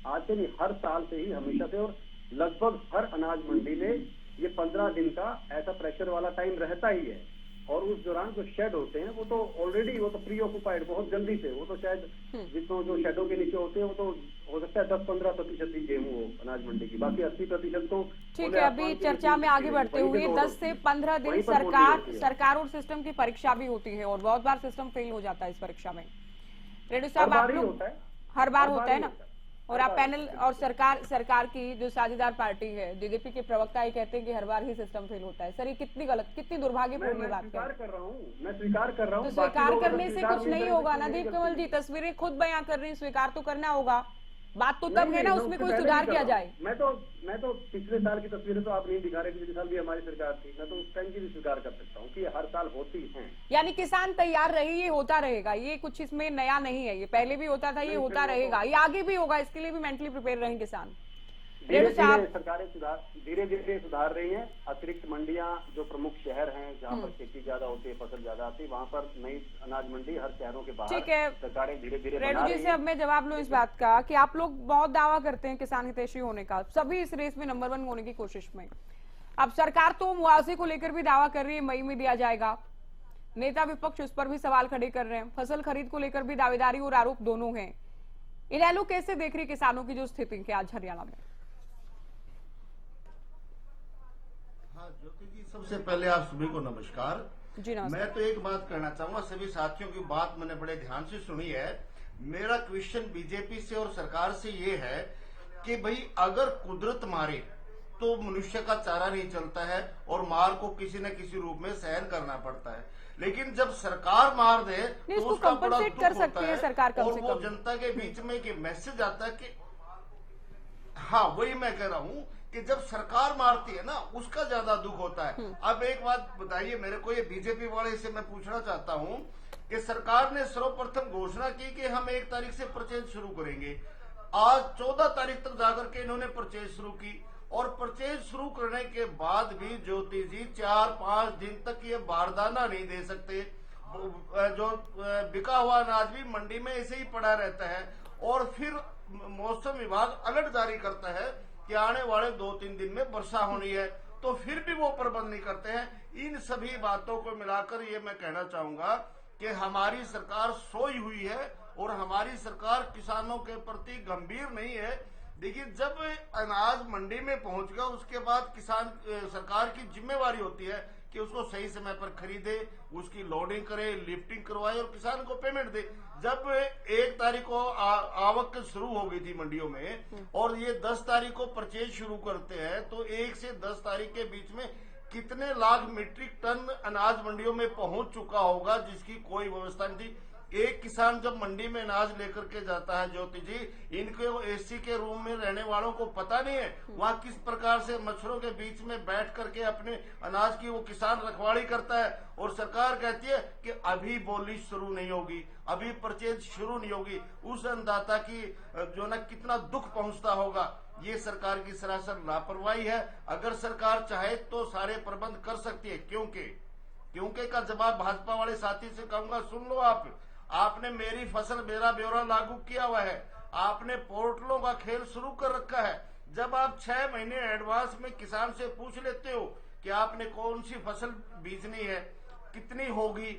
आज से नहीं, हर साल से ही हमेशा से, और लगभग हर अनाज मंडी में ये 15 दिन का ऐसा प्रेशर वाला टाइम रहता ही है। और उस दौरान जो शेड होते हैं वो तो ऑलरेडी वो तो प्री ऑक्युपाइड बहुत जल्दी से, वो तो शायद जितने जो शेडों के नीचे होते हैं वो तो हो सकता है 10-15% ही गेहूं हो अनाज मंडी की, बाकी 80% तो। ठीक है, अभी चर्चा में आगे बढ़ते हुए 10 से 15 दिन सरकार और सिस्टम की परीक्षा भी होती है, और बहुत बार सिस्टम फेल हो जाता है इस परीक्षा में। रेड्डी साहब, आप लोग हर बार होता है ना, और आप पैनल और सरकार की जो साझेदार पार्टी है जेजेपी के प्रवक्ता ही कहते हैं कि हर बार ही सिस्टम फेल होता है। सर, ये कितनी गलत, कितनी दुर्भाग्यपूर्ण बात है। मैं स्वीकार कर रहा हूँ। तो स्वीकार करने से कुछ नहीं होगा ना दीप कमल जी, तस्वीरें खुद बयां कर रही हैं, स्वीकार तो करना होगा। बात तो तब है ना, उसमें कोई सुधार किया जाए। मैं तो पिछले साल की तस्वीरें तो आप नहीं दिखा रहे, पिछले साल भी हमारी सरकार थी, मैं तो उस टाइम की भी स्वीकार कर सकता हूँ कि हर साल होती है। यानी किसान तैयार रही, ये होता रहेगा, ये कुछ इसमें नया नहीं है, ये पहले भी होता था, ये होता रहेगा, ये आगे भी होगा, इसके लिए भी मेंटली प्रिपेयर रहें किसान। सरकारें धीरे धीरे सुधार रही हैं। अतिरिक्त मंडियां जो प्रमुख शहर हैं जहां पर खेती ज्यादा होती है, फसल ज्यादा आती है, वहां पर नई अनाज मंडी हर शहरों के बाहर, ठीक है, सरकारें धीरे धीरे बना रही हैं। जी से अब मैं जवाब लूं इस बात का कि आप लोग बहुत दावा करते हैं किसान हितैषी होने का, सभी इस रेस में नंबर 1 होने की कोशिश में। अब सरकार तो मुआवजे को लेकर भी दावा कर रही है मई में दिया जाएगा, नेता विपक्ष उस पर भी सवाल खड़े कर रहे हैं, फसल खरीद को लेकर भी दावेदारी और आरोप दोनों हैं। इनेलो कैसे देख रही किसानों की जो स्थिति है आज हरियाणा में? ज्योति जी, सबसे पहले आप सभी को नमस्कार। जी नमस्कार। मैं तो एक बात कहना चाहूंगा, सभी साथियों की बात मैंने बड़े ध्यान से सुनी है। मेरा क्वेश्चन बीजेपी से और सरकार से ये है कि भाई अगर कुदरत मारे तो मनुष्य का चारा नहीं चलता है और मार को किसी न किसी रूप में सहन करना पड़ता है, लेकिन जब सरकार मार दे तो उसका बड़ा दुख होता है सरकार और वो जनता के बीच में एक मैसेज आता है कि हाँ, वही मैं कह रहा हूँ कि जब सरकार मारती है ना उसका ज्यादा दुख होता है। अब एक बात बताइए मेरे को, ये बीजेपी वाले से मैं पूछना चाहता हूँ कि सरकार ने सर्वप्रथम घोषणा की कि हम 1 तारीख से परचेज शुरू करेंगे। आज 14 तारीख तक जाकर के इन्होंने परचेज शुरू की और परचेज शुरू करने के बाद भी ज्योति जी 4-5 दिन तक ये बारदाना नहीं दे सकते। जो बिका हुआ अनाज भी मंडी में ऐसे ही पड़ा रहता है और फिर मौसम विभाग अलर्ट जारी करता है कि आने वाले 2-3 दिन में वर्षा होनी है, तो फिर भी वो प्रबंध नहीं करते हैं। इन सभी बातों को मिलाकर ये मैं कहना चाहूंगा कि हमारी सरकार सोई हुई है और हमारी सरकार किसानों के प्रति गंभीर नहीं है। देखिए, जब अनाज मंडी में पहुंच गया उसके बाद किसान सरकार की जिम्मेवारी होती है कि उसको सही समय पर खरीदे, उसकी लोडिंग करे, लिफ्टिंग करवाए और किसान को पेमेंट दे। जब 1 तारीख को आवक शुरू हो गई थी मंडियों में और ये 10 तारीख को परचेज शुरू करते हैं, तो 1 से 10 तारीख के बीच में कितने लाख मीट्रिक टन अनाज मंडियों में पहुंच चुका होगा जिसकी कोई व्यवस्था नहीं थी। एक किसान जब मंडी में अनाज लेकर के जाता है ज्योति जी, इनके एसी के रूम में रहने वालों को पता नहीं है वहां किस प्रकार से मच्छरों के बीच में बैठ करके अपने अनाज की वो किसान रखवाली करता है और सरकार कहती है कि अभी बोली शुरू नहीं होगी, अभी परचेज शुरू नहीं होगी। उस अन्नदाता की जो ना कितना दुख पहुंचता होगा। ये सरकार की सरासर लापरवाही है। अगर सरकार चाहे तो सारे प्रबंध कर सकती है। क्योंकि का जवाब भाजपा वाले साथी से कहूंगा, सुन लो आपने मेरी फसल मेरा ब्यौरा लागू किया हुआ है, आपने पोर्टलों का खेल शुरू कर रखा है। जब आप 6 महीने एडवांस में किसान से पूछ लेते हो कि आपने कौन सी फसल बीजनी है, कितनी होगी,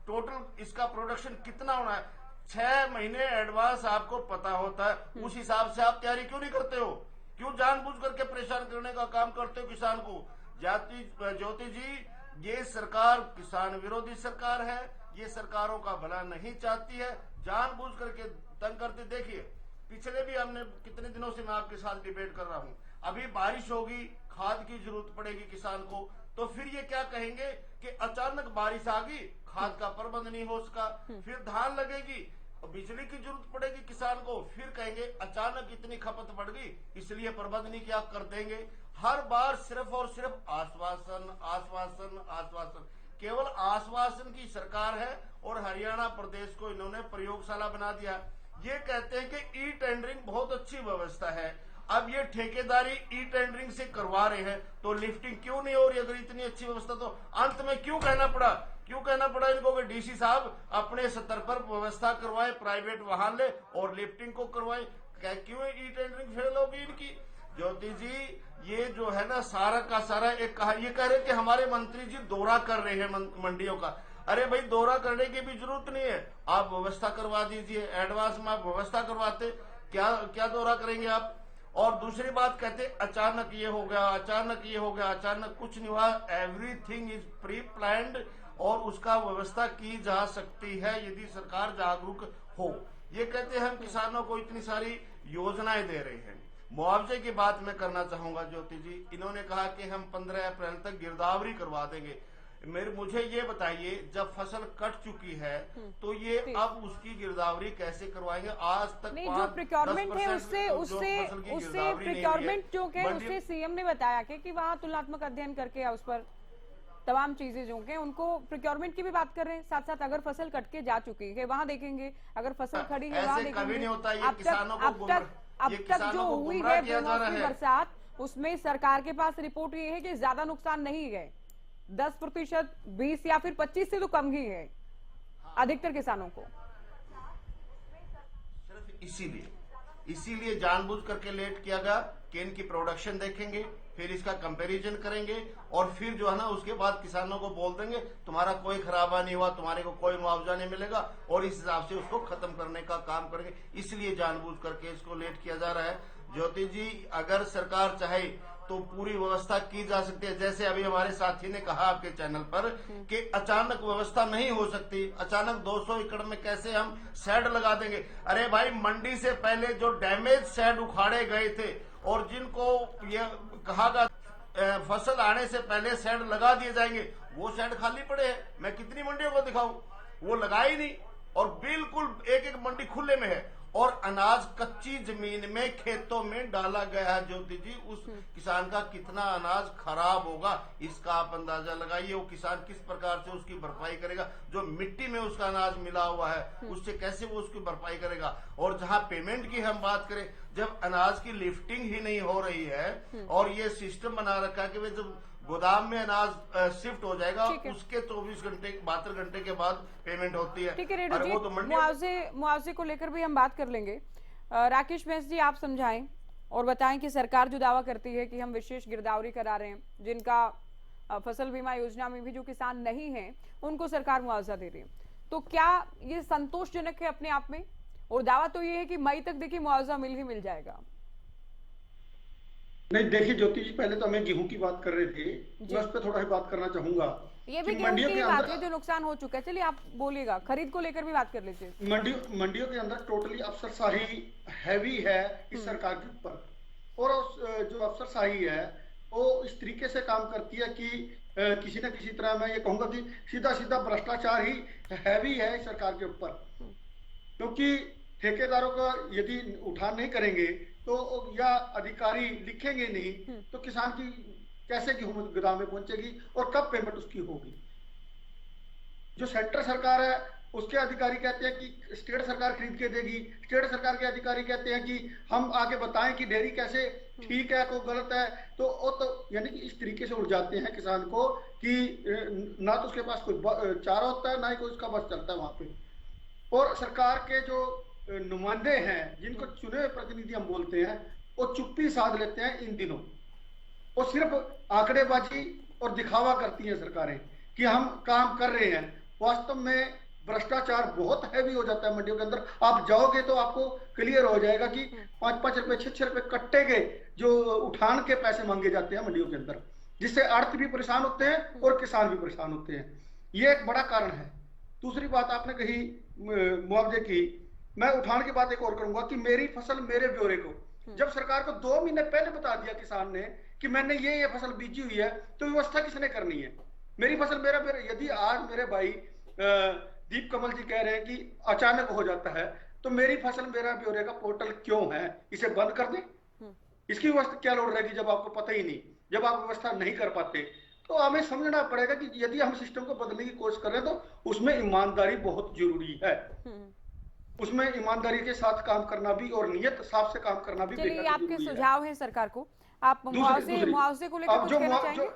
टोटल इसका प्रोडक्शन कितना होना है, 6 महीने एडवांस आपको पता होता है। उस हिसाब से आप तैयारी क्यों नहीं करते हो? क्यों जानबूझ करके परेशान करने का काम करते हो किसान को? ज्योति जी, ये सरकार किसान विरोधी सरकार है। ये सरकारों का भला नहीं चाहती है, जानबूझ करके तंग करते। देखिए, पिछले भी हमने कितने दिनों से मैं आपके साथ डिबेट कर रहा हूं। अभी बारिश होगी, खाद की जरूरत पड़ेगी किसान को, तो फिर ये क्या कहेंगे कि अचानक बारिश आ गई, खाद का प्रबंध नहीं हो सका। फिर धान लगेगी, बिजली की जरूरत पड़ेगी किसान को, फिर कहेंगे अचानक इतनी खपत बढ़ गई इसलिए प्रबंध नहीं किया, कर देंगे। हर बार सिर्फ और सिर्फ आश्वासन आश्वासन आश्वासन, केवल आश्वासन की सरकार है। और हरियाणा प्रदेश को इन्होंने प्रयोगशाला बना दिया। ये कहते हैं कि ई टेंडरिंग बहुत अच्छी व्यवस्था है। अब ये ठेकेदारी ई टेंडरिंग से करवा रहे हैं, तो लिफ्टिंग क्यों नहीं हो रही? अगर इतनी अच्छी व्यवस्था तो अंत में क्यों कहना पड़ा इनको कि डीसी साहब अपने स्तर पर व्यवस्था करवाए, प्राइवेट वाहन ले और लिफ्टिंग को करवाए? क्यों ई टेंडरिंग फेल होगी इनकी? ज्योति जी, ये जो है ना सारा का सारा ये कह रहे कि हमारे मंत्री जी दौरा कर रहे हैं मंडियों का। अरे भाई, दौरा करने की भी जरूरत नहीं है, आप व्यवस्था करवा दीजिए। एडवांस में आप व्यवस्था करवाते, क्या दौरा करेंगे आप? और दूसरी बात कहते अचानक ये हो गया, अचानक ये हो गया, अचानक कुछ नहीं हुआ। एवरीथिंग इज प्री प्लान्ड और उसका व्यवस्था की जा सकती है यदि सरकार जागरूक हो। ये कहते हैं हम किसानों को इतनी सारी योजनाएं दे रहे हैं। मुआवजे की बात मैं करना चाहूंगा ज्योति जी, इन्होंने कहा कि हम 15 अप्रैल तक गिरदावरी करवा देंगे। मुझे ये बताइए, जब फसल कट चुकी है तो ये अब उसकी गिरदावरी कैसे करवाएंगे? आज तक नहीं, जो प्रिक्योरमेंट है उससे प्रिक्योरमेंट जो है उससे सीएम ने बताया कि वहाँ तुलनात्मक अध्ययन करके उस पर तमाम चीजें जो हैं उनको प्रिक्योरमेंट की भी बात कर रहे हैं। साथ साथ अगर फसल कट के जा चुकी है वहाँ देखेंगे, अगर फसल खड़ी है वहाँ देखेंगे। कभी नहीं होता ये किसानों को अब तक जो हुई है बेमौसमी बरसात, उसमें सरकार के पास रिपोर्ट ये है कि ज्यादा नुकसान नहीं है, 10%, 20 या फिर 25 से तो कम ही है अधिकतर किसानों को। सिर्फ इसीलिए जानबूझ करके लेट किया गया कि इनकी प्रोडक्शन देखेंगे, फिर इसका कंपैरिजन करेंगे और फिर जो है ना उसके बाद किसानों को बोल देंगे तुम्हारा कोई खराबा नहीं हुआ, तुम्हारे को कोई मुआवजा नहीं मिलेगा और इस हिसाब से उसको खत्म करने का काम करेंगे। इसलिए जानबूझ करके इसको लेट किया जा रहा है। ज्योति जी, अगर सरकार चाहे तो पूरी व्यवस्था की जा सकती है। जैसे अभी हमारे साथी ने कहा आपके चैनल पर कि अचानक व्यवस्था नहीं हो सकती, अचानक 200 एकड़ में कैसे हम शेड लगा देंगे? अरे भाई, मंडी से पहले जो डैमेज शेड उखाड़े गए थे और जिनको ये कहा गया फसल आने से पहले शेड लगा दिए जाएंगे, वो शेड खाली पड़े हैं। मैं कितनी मंडियों को दिखाऊं, वो लगा ही नहीं और बिल्कुल एक एक मंडी खुले में है। और अनाज कच्ची जमीन में खेतों में डाला गया है। ज्योति जी, उस किसान का कितना अनाज खराब होगा इसका आप अंदाजा लगाइए। वो किसान किस प्रकार से उसकी भरपाई करेगा? जो मिट्टी में उसका अनाज मिला हुआ है उससे कैसे वो उसकी भरपाई करेगा? और जहां पेमेंट की हम बात करें, जब अनाज की लिफ्टिंग ही नहीं हो रही है और ये सिस्टम बना रखा है कि वे जब गोदाम में अनाज शिफ्ट हो जाएगा उसके 24 घंटे 72 घंटे के बाद पेमेंट होती है। ठीक है रेड्डी अरे जी, वो तो मंडी मुआवजे को लेकर भी हम बात कर लेंगे। राकेश बैस जी, आप समझाएं और बताएं कि सरकार जो दावा करती है कि हम विशेष गिरदावरी करा रहे हैं, जिनका फसल बीमा योजना में भी जो किसान नहीं है उनको सरकार मुआवजा दे रही है, तो क्या ये संतोषजनक है अपने आप में? और दावा तो ये है कि मई तक देखिए मुआवजा मिल ही मिल जाएगा। नहीं, देखिए ज्योति जी, पहले तो हमें गेहूं की बात कर रहे थे, मैं उस पर थोड़ा ही बात करना चाहूंगा। ये भी गेहूं की बात है जो नुकसान हो चुका है। चलिए आप बोलिएगा, खरीद को लेकर भी बात कर लीजिए। मंडियों के अंदर टोटली अफसरशाही हैवी है इस सरकार के ऊपर, और जो अफसरशाही है वो इस तरीके से काम करती है कि किसी न किसी तरह मैं ये कहूंगा कि सीधा सीधा भ्रष्टाचार ही हैवी है इस सरकार के ऊपर। क्योंकि ठेकेदारों का यदि उठान नहीं करेंगे तो या अधिकारी लिखेंगे नहीं तो किसान की कैसे गेहूं गोदाम में पहुंचेगी और कब पेमेंट उसकी होगी? जो सेंटर सरकार है उसके अधिकारी कहते हैं कि स्टेट सरकार खरीद के देगी, स्टेट सरकार के अधिकारी कहते हैं कि हम आगे बताएं कि डेयरी कैसे ठीक है को गलत है। तो यानी कि इस तरीके से उड़ जाते हैं किसान को कि ना तो उसके पास कोई चारा होता है ना ही कोई उसका बस चलता है वहां पे। और सरकार के जो नुमाइंदे हैं, जिनको चुने हुए प्रतिनिधि हम बोलते हैं, वो चुप्पी साध लेते हैं इन दिनों। वो सिर्फ आंकड़ेबाजी और दिखावा करती हैं सरकारें कि हम काम कर रहे हैं। वास्तव में भ्रष्टाचार बहुत हैवी हो जाता है मंडियों के अंदर। आप जाओगे तो आपको क्लियर हो जाएगा कि 5-5 रुपए 6-6 रुपए कट्टे के जो उठान के पैसे मांगे जाते हैं मंडियों के अंदर, जिससे अर्थ भी परेशान होते हैं और किसान भी परेशान होते हैं। ये एक बड़ा कारण है। दूसरी बात आपने कही मुआवजे की, मैं उठान की बात एक और करूंगा कि मेरी फसल मेरे ब्यौरे को जब सरकार को 2 महीने पहले बता दिया किसान ने कि मैंने ये फसल बीजी हुई है, तो व्यवस्था किसने करनी है? मेरी फसल मेरा ब्यौरा। यदि आज मेरे भाई दीप कमल जी कह रहे हैं कि अचानक हो जाता है, तो मेरी फसल मेरा ब्यौरे का पोर्टल क्यों है? इसे बंद कर दें। इसकी व्यवस्था क्या लोड रहेगी जब आपको पता ही नहीं, जब आप व्यवस्था नहीं कर पाते? तो हमें समझना पड़ेगा कि यदि हम सिस्टम को बदलने की कोशिश कर रहे हैं तो उसमें ईमानदारी बहुत जरूरी है। उसमें ईमानदारी के साथ काम करना भी और नियत साफ से काम करना भी बेहद जरूरी है। आपके सुझाव है सरकार को, आप मुआवजे को लेकर कुछ कहना चाहेंगे?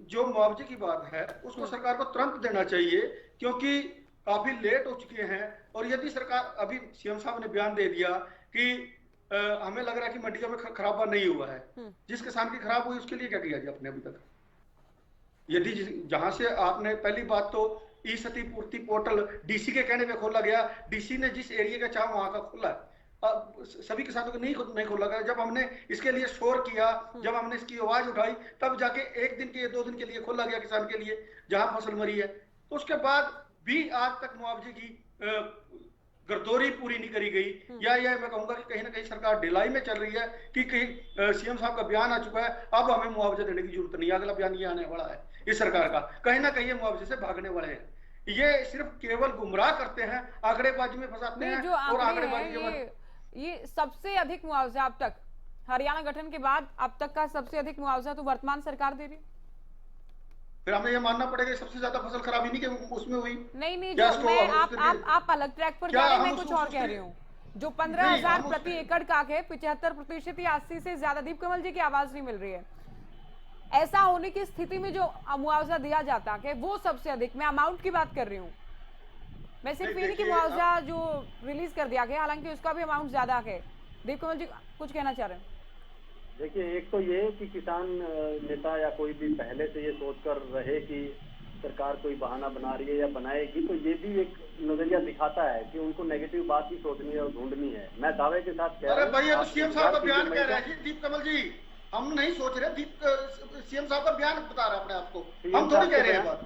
जो मुआवजे की बात है उसको सरकार को तुरंत देना चाहिए, क्योंकि काफी लेट हो चुके हैं। और यदि सरकार, अभी सीएम साहब ने बयान दे दिया कि हमें लग रहा है कि मंडियों में खराबा नहीं हुआ है। जिस किसान की खराब हुई उसके लिए क्या किया जाए आपने अभी तक? यदि जहां से आपने पहली बात तो ई क्षतिपूर्ति पोर्टल डीसी के कहने पे खोला गया, डीसी ने जिस एरिया का चाहा वहां का खोला, सभी किसानों को नहीं खोला गया। जब हमने इसके लिए शोर किया, जब हमने इसकी आवाज उठाई, तब जाके 1 दिन के 2 दिन के लिए खोला गया किसान के लिए जहां फसल मरी है। तो उसके बाद भी आज तक मुआवजे की गर्दोरी पूरी नहीं करी गई। या मैं कहूंगा कि कहीं ना कहीं सरकार ढिलाई में चल रही है कि कहीं सीएम साहब का बयान आ चुका है, अब हमें मुआवजा देने की जरूरत नहीं है, अगला बयान ये आने वाला है इस सरकार का। कहीं ना कहीं ये मुआवजे से भागने वाले हैं। ये सिर्फ केवल गुमराह करते हैं, आंकड़ेबाजी में फंसाते हैं। और आंकड़ेबाजी ये सबसे अधिक मुआवजा अब तक हरियाणा गठन के बाद अब तक का सबसे अधिक मुआवजा तो वर्तमान सरकार दे रही। फिर हमें ये मानना पड़ेगा सबसे ज्यादा फसल खराबी नहीं कि उसमें हुई। नहीं जो मैं आप अलग ट्रैक पर जा रहे हैं, मैं कुछ और कह रही हूँ। जो 15,000 प्रति एकड़ का है, 75% या 80 से ज्यादा, दीप कमल जी की आवाज नहीं मिल रही है। ऐसा होने की स्थिति में जो मुआवजा दिया जाता है वो सबसे अधिक, मैं अमाउंट की बात कर रही हूँ। मैं सिर्फ ये नहीं कि मुआवजा जो रिलीज कर दिया गया, हालांकि उसका भी अमाउंट ज्यादा है। दीप कमल जी कुछ कहना चाह रहे हैं? देखिए, एक तो ये कि किसान नेता या कोई भी पहले से ये सोचकर रहे कि सरकार कोई बहाना बना रही है या बनाएगी, तो ये भी एक नजरिया दिखाता है कि उनको नेगेटिव बात ही सोचनी है और ढूंढनी है। मैं दावे के साथ कह रहा हूं, भाई ये तो सीएम साहब का बयान कह रहा है दीप कमल जी, हम नहीं सोच रहे। सीएम साहब का बयान बता रहा है अपने आपको, हम थोड़ी कह रहे हैं बात।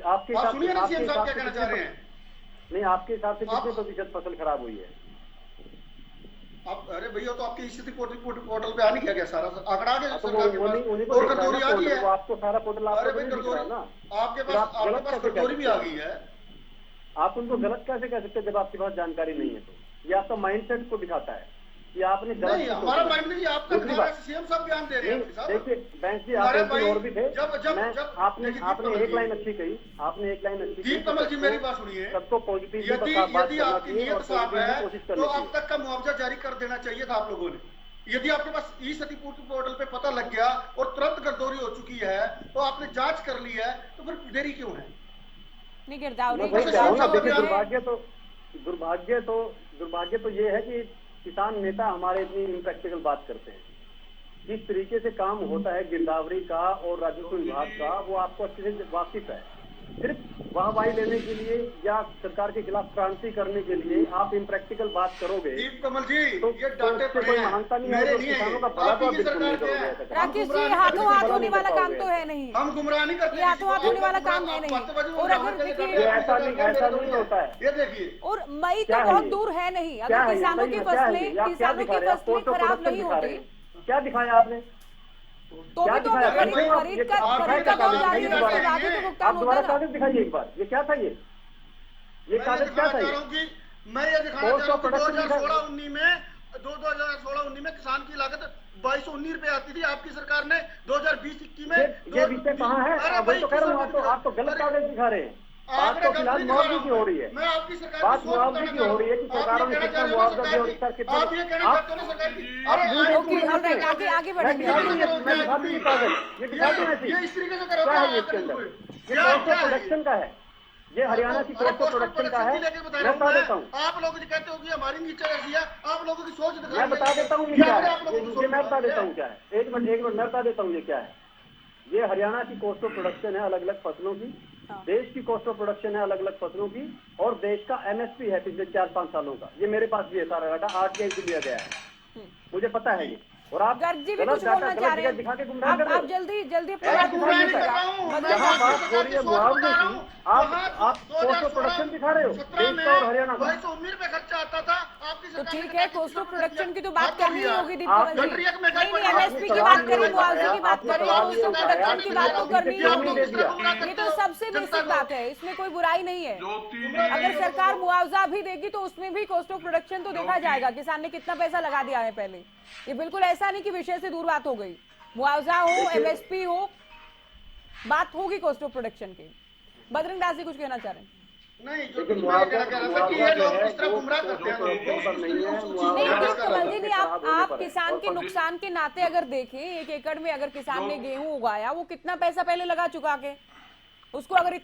आपके हिसाब सुनिए ना सीएम साहब क्या कहना चाह रहे हैं। नहीं, आपके हिसाब से कितने प्रतिशत फसल खराब हुई है? अरे भैया, तो आपकी स्थिति पोर्टल पे आ नहीं गया सारा आंकड़ा आ गया सरकार के पास, और गर्दोरी आ गई है। आपको सारा पोर्टल अरे भाई गर्दोरी आपके पास गर्दोरी भी आ गई है। आप उनको गलत कैसे कह सकते जब आपके पास जानकारी नहीं है? तो ये आपका माइंडसेट को दिखाता है कि आपने गलत नहीं, हमारा माइंड नहीं, आपका दूसरी दिखा रहा बात, है, सीएम साहब बयान दे रहे हैं साहब। देखिए बैंक जी, आप हमारे एक दिन भाई, और भी थे। आपने कमल एक जी, लाइन अच्छी कही, आपने एक लाइन अच्छी दीप कमल जी मेरी बात सुनिए। सबको पॉजिटिव यदि बात यदि करना आपकी चाहिए और नीयत साफ पॉजिटिव है कोशिश तो करनी अब चाहिए। तक का मुआवजा जारी कर देना चाहिए था आप लोगों ने। यदि आपके पास ई क्षतिपूर्ति पोर्टल पे पता लग गया और तुरंत गर्दौरी हो चुकी है तो आपने जांच कर ली है, तो फिर देरी क्यों है? नहीं गिरदावरी मैं वही अच्छा, कह रहा हूं ना, सीएम देखिए साहब दुर्भाग्य तो ये है कि किसान नेता हमारे इतनी इम्प्रैक्टिकल बात करते हैं। जिस तरीके से काम होता है गिरदावरी का और राजस्व विभाग का, वो आपको अच्छे से वाकिफ है। सिर्फ वाहवाही लेने के लिए या सरकार के खिलाफ क्रांति करने के लिए आप इम्प्रैक्टिकल बात करोगे दीप कमल जी, तो ये डाटे उससे पड़े कोई हैं, महानता नहीं मेरे है, नहीं किसानों का है, भला आप तो ही आप की बिल्कुल सरकार नहीं के करोगे हैं। ऐसा काम। राकेश जी, गुमराह हाथों नहीं हाथ करते, होने वाला नहीं काम कर तो है नहीं, हम गुमराह नहीं करते, ये हाथों हाथ होने वाला काम है नहीं। और अगर देखिए, ये ऐसा नहीं होता है। ये देखिए, और मई तो क्या है बहुत ये? दूर है नहीं। क्या अगर है ये? किसानों सही की में क्या है ये? फसलें आप क्या किसानों दिखा की रहे हैं? आप फसलें पोस्ट ऑफ खराब प्रोडक्शन नहीं दिखा रहे होती हैं। क्या दिखाया आपने? तो क्या भी तो दिखाया? खरीद आप खरीद ये का आप खरीद का दिखाइए, काम जारी है, दिखाइए, उसके बाद ही तो भुगतान आप होता दोबारा है ना। कागज दिखाइए एक बार। ये क्या था ये कागज क्या था ये? मैं ये दिखाना पोस्ट चाह ऑफ रहा हूँ कि प्रोडक्शन 2016-19 में किसान की लागत 2219 रुपए आती थी, आपकी सरकार ने 2020-21 में ये विषय कहाँ है? अरे वही भाई, तो कह रहा हूँ, किसान आप तो गलत कागज दिखा रहे हैं। बात आपने तो गलत फिलहाल नहीं दिखा मुआवजे रहा की हूं। हो रही है। मैं आपकी सरकार बात की सोच मुआवजे बताना की चाह हो रहा रही है कि हूं। सरकारों ने आप ये कितना कहना मुआवजा चाह दिया रहे और इसका हो कितना आप ये कहना चाहते हो ना सरकार की, अरे ओके, ऑलराइट, आगे बढ़ेंगे। मैं दिखा दूंगी कागज, ये दिखा दूं ऐसी। ये इस तरीके से करो, क्या है ये इसके अंदर? ये कॉस्ट ऑफ प्रोडक्शन का है, ये हरियाणा की कॉस्ट ऑफ प्रोडक्शन का है। मैं बता देता हूँ, आप लोग जो कहते हो कि हमारी नीचे ऐसी है, आप लोगों की सोच दिखाई मैं बता देता हूँ ये क्या है। ये मैं बता देता हूँ क्या है। एक मिनट मैं बता देता हूँ ये क्या है। ये हरियाणा की कॉस्ट ऑफ प्रोडक्शन है अलग अलग फसलों की, देश की कॉस्ट ऑफ प्रोडक्शन है अलग अलग फसलों की, और देश का एमएसपी है पिछले 4-5 सालों का। ये मेरे पास भी है सारा डाटा, आरटीआई से लिया गया है, मुझे पता है ये। और आप गर्ग जी भी गलत कुछ डाटा बोलना गलत चाह रहे जगह हैं। दिखा के गुमराह कर रहे आप हो। जल्दी अपनी ऐसा बात गुमराह नहीं पूरी कर करें। रहा हूं। बदल जहाँ जाए। बात हो रही है मुआवजे की, आप कॉस्ट ऑफ प्रोडक्शन दिखा रहे हो देश का और हरियाणा का। 2219 रुपए खर्चा आता था, आपकी तो सरकार ठीक ने है, कहा कॉस्ट ऑफ कि प्रोडक्शन की तो आप बात कर करनी ही लिया। होगी दीप आप कमल जी। गठरिया में महंगाई नहीं बढ़ रही है। एमएसपी की बात करें, मुआवजे की बात आपने करें, सवाल कॉस्ट ऑफ नहीं प्रोडक्शन की बात तो उठाया, करनी ही क्यों होगी। नहीं दे दिया? ये तो सबसे बेसिक बात है, इसमें कोई बुराई नहीं है। ज्योति अगर सरकार मुआवजा भी देगी तो उसमें भी कॉस्ट ऑफ प्रोडक्शन तो देखा जाएगा, किसान ने कितना पैसा लगा दिया है पहले। ये बिल्कुल ऐसा नहीं कि विषय से दूर बात हो गई। मुआवजा हो, एमएसपी हो, बात होगी कॉस्ट ऑफ प्रोडक्शन की। बजरंग दास जी कुछ कहना चाह रहे हैं? नहीं, जो लेकिन मैं कहना चाह रहा था कि ये लोग किस तरह मुआवजा गुमराह जो करते हैं है, लोगों को, वो नहीं है, उस चीज़ नहीं को दीप कर कमल रहे जी, हैं। नहीं आप किसान के नुकसान के नाते अगर देखें, 1 एकड़ में अगर किसान ने गेहूं उगाया, वो कितना पैसा पहले लगा चुका के, उसको अगर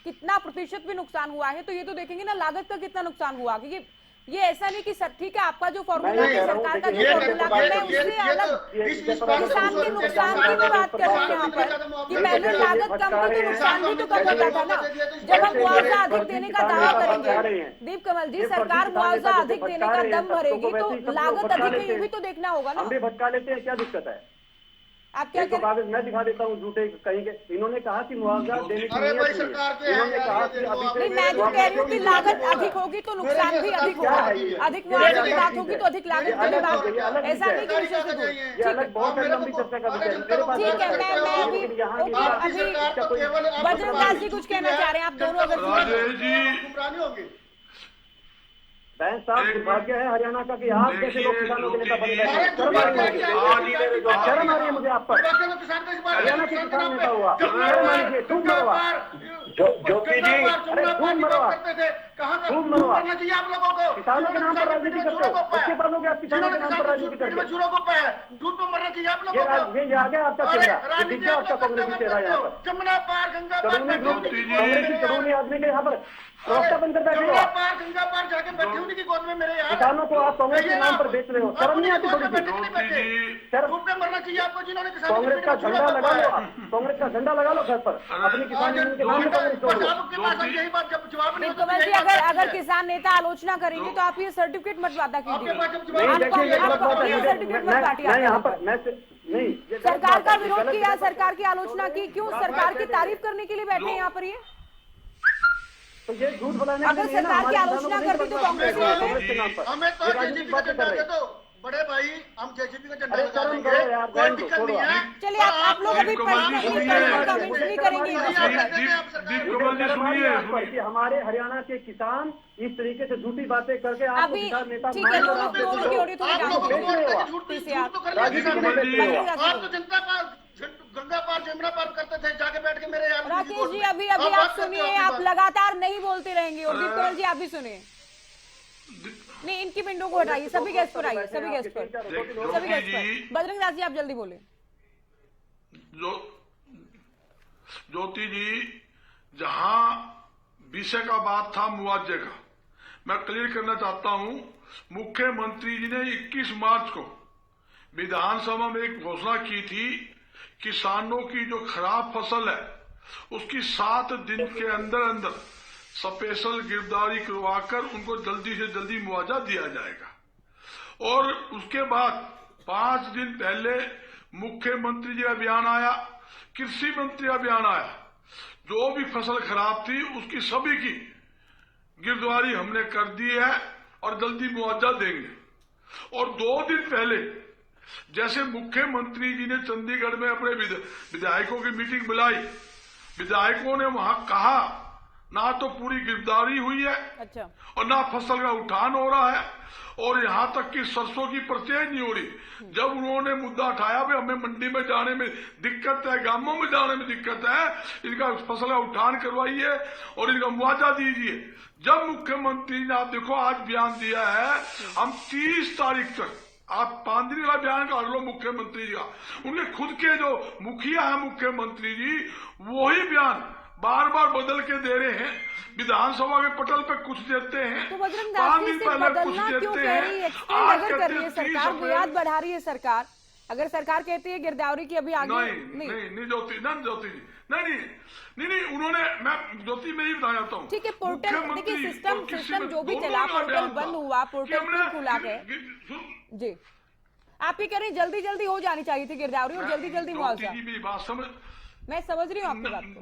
कितना प्रतिशत भी नुकसान हुआ है तो ये तो देखेंगे ना लागत का कितना नुकसान हुआ। क्योंकि ये ऐसा नहीं कि ठीक है आपका जो फॉर्मूला है सरकार का जो फॉर्मूला है उससे अलग किसान के नुकसान की भी बात कर रहे हैं यहाँ पर कि पहले लागत कम थी तो नुकसान भी तो कम होता था ना। जब हम मुआवजा अधिक देने का दावा करेंगे दीप कमल जी, सरकार मुआवजा अधिक देने का दम भरेगी तो लागत अधिक है, ये भी तो देखना होगा ना। हम भी भटका लेते हैं, क्या दिक्कत है? आप क्या एक तो कागज मैं दिखा देता हूँ झूठे कहीं के। इन्होंने कहा कि मुआवजा देने की अरे नीयत भाई, नहीं है। सरकार के इन्होंने हैं, कहा ये कि देखो, अभी नहीं, से मैं जो कह रही हूँ कि लागत अधिक होगी तो नुकसान भी अधिक होगा। अधिक मुआवजे की बात होगी तो अधिक लागत की बात, ऐसा नहीं कि विषय से दूर। ये अलग बहुत लंबी चर्चा का विषय है। मेरे पास ठीक है, मैं अभी बजरंग दास जी कुछ कहना चाह रहे हैं, आप दोनों अगर राजेश जी गुमराह नहीं होंगे। बैंक साहब, दुर्भाग्य है हरियाणा का कि आप जैसे लोग किसानों के नेता बन गए। शर्म आ रही है मुझे आप पर। हरियाणा के किसान नेता हुआ, शर्म आ रही है, खूब मरो आप। ज्योति जी, अरे खूब मरो आप, खूब मरो आप। आप लोगों को किसानों के नाम पर राजनीति करते हो, बच्चे पालों के आप किसानों के नाम पर राजनीति करते हो। झूठों को झूठ में मरना चाहिए आप लोगों को। ये आ गया आपका चेहरा, ये दिख गया आपका कांग्रेसी चेहरा यहाँ पर। जमुना पार गंगा पार करोड़ों ग्रुप कांग्रेस की करोड़ों आदमी के यहाँ पर प्रवक्ता बनकर बैठे हो। जमुना पार गंगा पार जाके बैठे उन्हीं की गोद में मेरे यार। किसानों को आप कांग्रेस के नाम पर बेच रहे हो, शर्म नहीं आती थोड़ी सी? झूठ में मरना चाहिए आपको, जिन्होंने कांग्रेस का झंडा लगा लो, कांग्रेस का झंडा लगा लो घर पर, अपनी किसान यूनियन के नाम पर कांग्रेस छोड़ दो। आपके पास यही बात जब जवाब नहीं दीप कमल जी, अगर किसान नेता आलोचना करेंगे तो आप ये सर्टिफिकेट मत वादा कीजिए। नहीं देखिए, ये गलत बात है। सर्टिफिकेट मत बांटिए। मैं यहाँ पर नहीं, ये गलत सरकार बात का है। विरोध किया, सरकार की आलोचना की, क्यों सरकार की तारीफ करने के लिए बैठे हैं यहाँ पर? ये तो ये झूठ बनाने अगर सरकार की आलोचना करती तो कांग्रेस कांग्रेस के नाम पर हमें तो ये राजनीतिक बातें कर रहे हैं। बड़े भाई हम जेजेपी का झंडा अरे लगा शर्म देंगे, करो यार, कोई बहन को दिक्कत छोड़ो नहीं है। आप। चलिए आप लोग अभी कमेंट्स नहीं करेंगे कि हमारे हरियाणा के किसान इस तरीके से झूठी बातें करके आपको अभी किसान नेता ठीक है, मानकर आप लोगों की ऑडियो थोड़ी आप डाउन लोगों करो। को वोट देके झूठ पीछे तो कर राजनीति लिया में बैठे हो। आप तो जनता पार गंगा पार जमुना पार करते थे जाके बैठ के मेरे यहाँ राकेश जी अभी अभी आप सुनिए, आप लगातार नहीं बोलते रहेंगे। और दीप कमल जी आप भी सुनिए। नहीं, इनकी विंडो को हटाइए, सभी गेस्ट पर आइए, सभी गेस्ट पर, सभी गेस्ट पर। बजरंग दास जी आप जल्दी बोले। ज्योति जी, जहां विषय का बात था मुआवजे का, मैं क्लियर करना चाहता हूं। मुख्यमंत्री जी ने 21 मार्च को विधानसभा में एक घोषणा की थी, किसानों की जो खराब फसल है उसकी 7 दिन के अंदर अंदर स्पेशल गिरफ्तारी करवाकर उनको जल्दी से जल्दी मुआवजा दिया जाएगा। और उसके बाद 5 दिन पहले मुख्यमंत्री जी का बयान आया, कृषि मंत्री का बयान आया, जो भी फसल खराब थी उसकी सभी की गिरफ्तारी हमने कर दी है और जल्दी मुआवजा देंगे। और 2 दिन पहले जैसे मुख्यमंत्री जी ने चंडीगढ़ में अपने विधायकों की मीटिंग बुलाई, विधायकों ने वहां कहा ना तो पूरी गिरफ्तारी हुई है, अच्छा, और ना फसल का उठान हो रहा है, और यहां तक कि सरसों की परचेज नहीं हो रही। जब उन्होंने मुद्दा उठाया भी हमें मंडी में जाने में दिक्कत है, गांवों में जाने में दिक्कत है, इनका फसल का उठान करवाइए और इनका मुआवजा दीजिए। जब मुख्यमंत्री ने, आप देखो आज बयान दिया है, हम 30 तारीख तक, आप 5 दिन का बयान कर लो मुख्यमंत्री जी का, उनके खुद के जो मुखिया है मुख्यमंत्री जी, वही बयान बार बार बदल के दे रहे हैं। विधानसभा के पटल पे कुछ देते हैं, तो बजरंग 5 दास जी दिन से पहले कुछ बदलना क्यों देते कह रही है? हैं। एक्सटेंड आज अगर कर रही है कहते हैं सरकार, 30 बुनियाद बढ़ा रही है सरकार, अगर सरकार कहती है गिरदावरी की अभी आगे नहीं ज्योति, ना ज्योति जी, नहीं, उन्होंने, मैं ज्योति में ही बताया जाता हूँ। ठीक है, पोर्टल देखिए, सिस्टम जो भी चला, पोर्टल बंद हुआ, पोर्टल क्यों खुला है जी? आप ही कह रहे हैं जल्दी जल्दी हो जानी चाहिए थी गिरदावरी और जल्दी जल्दी मुआवजा। मैं समझ रही हूँ आपकी बात को।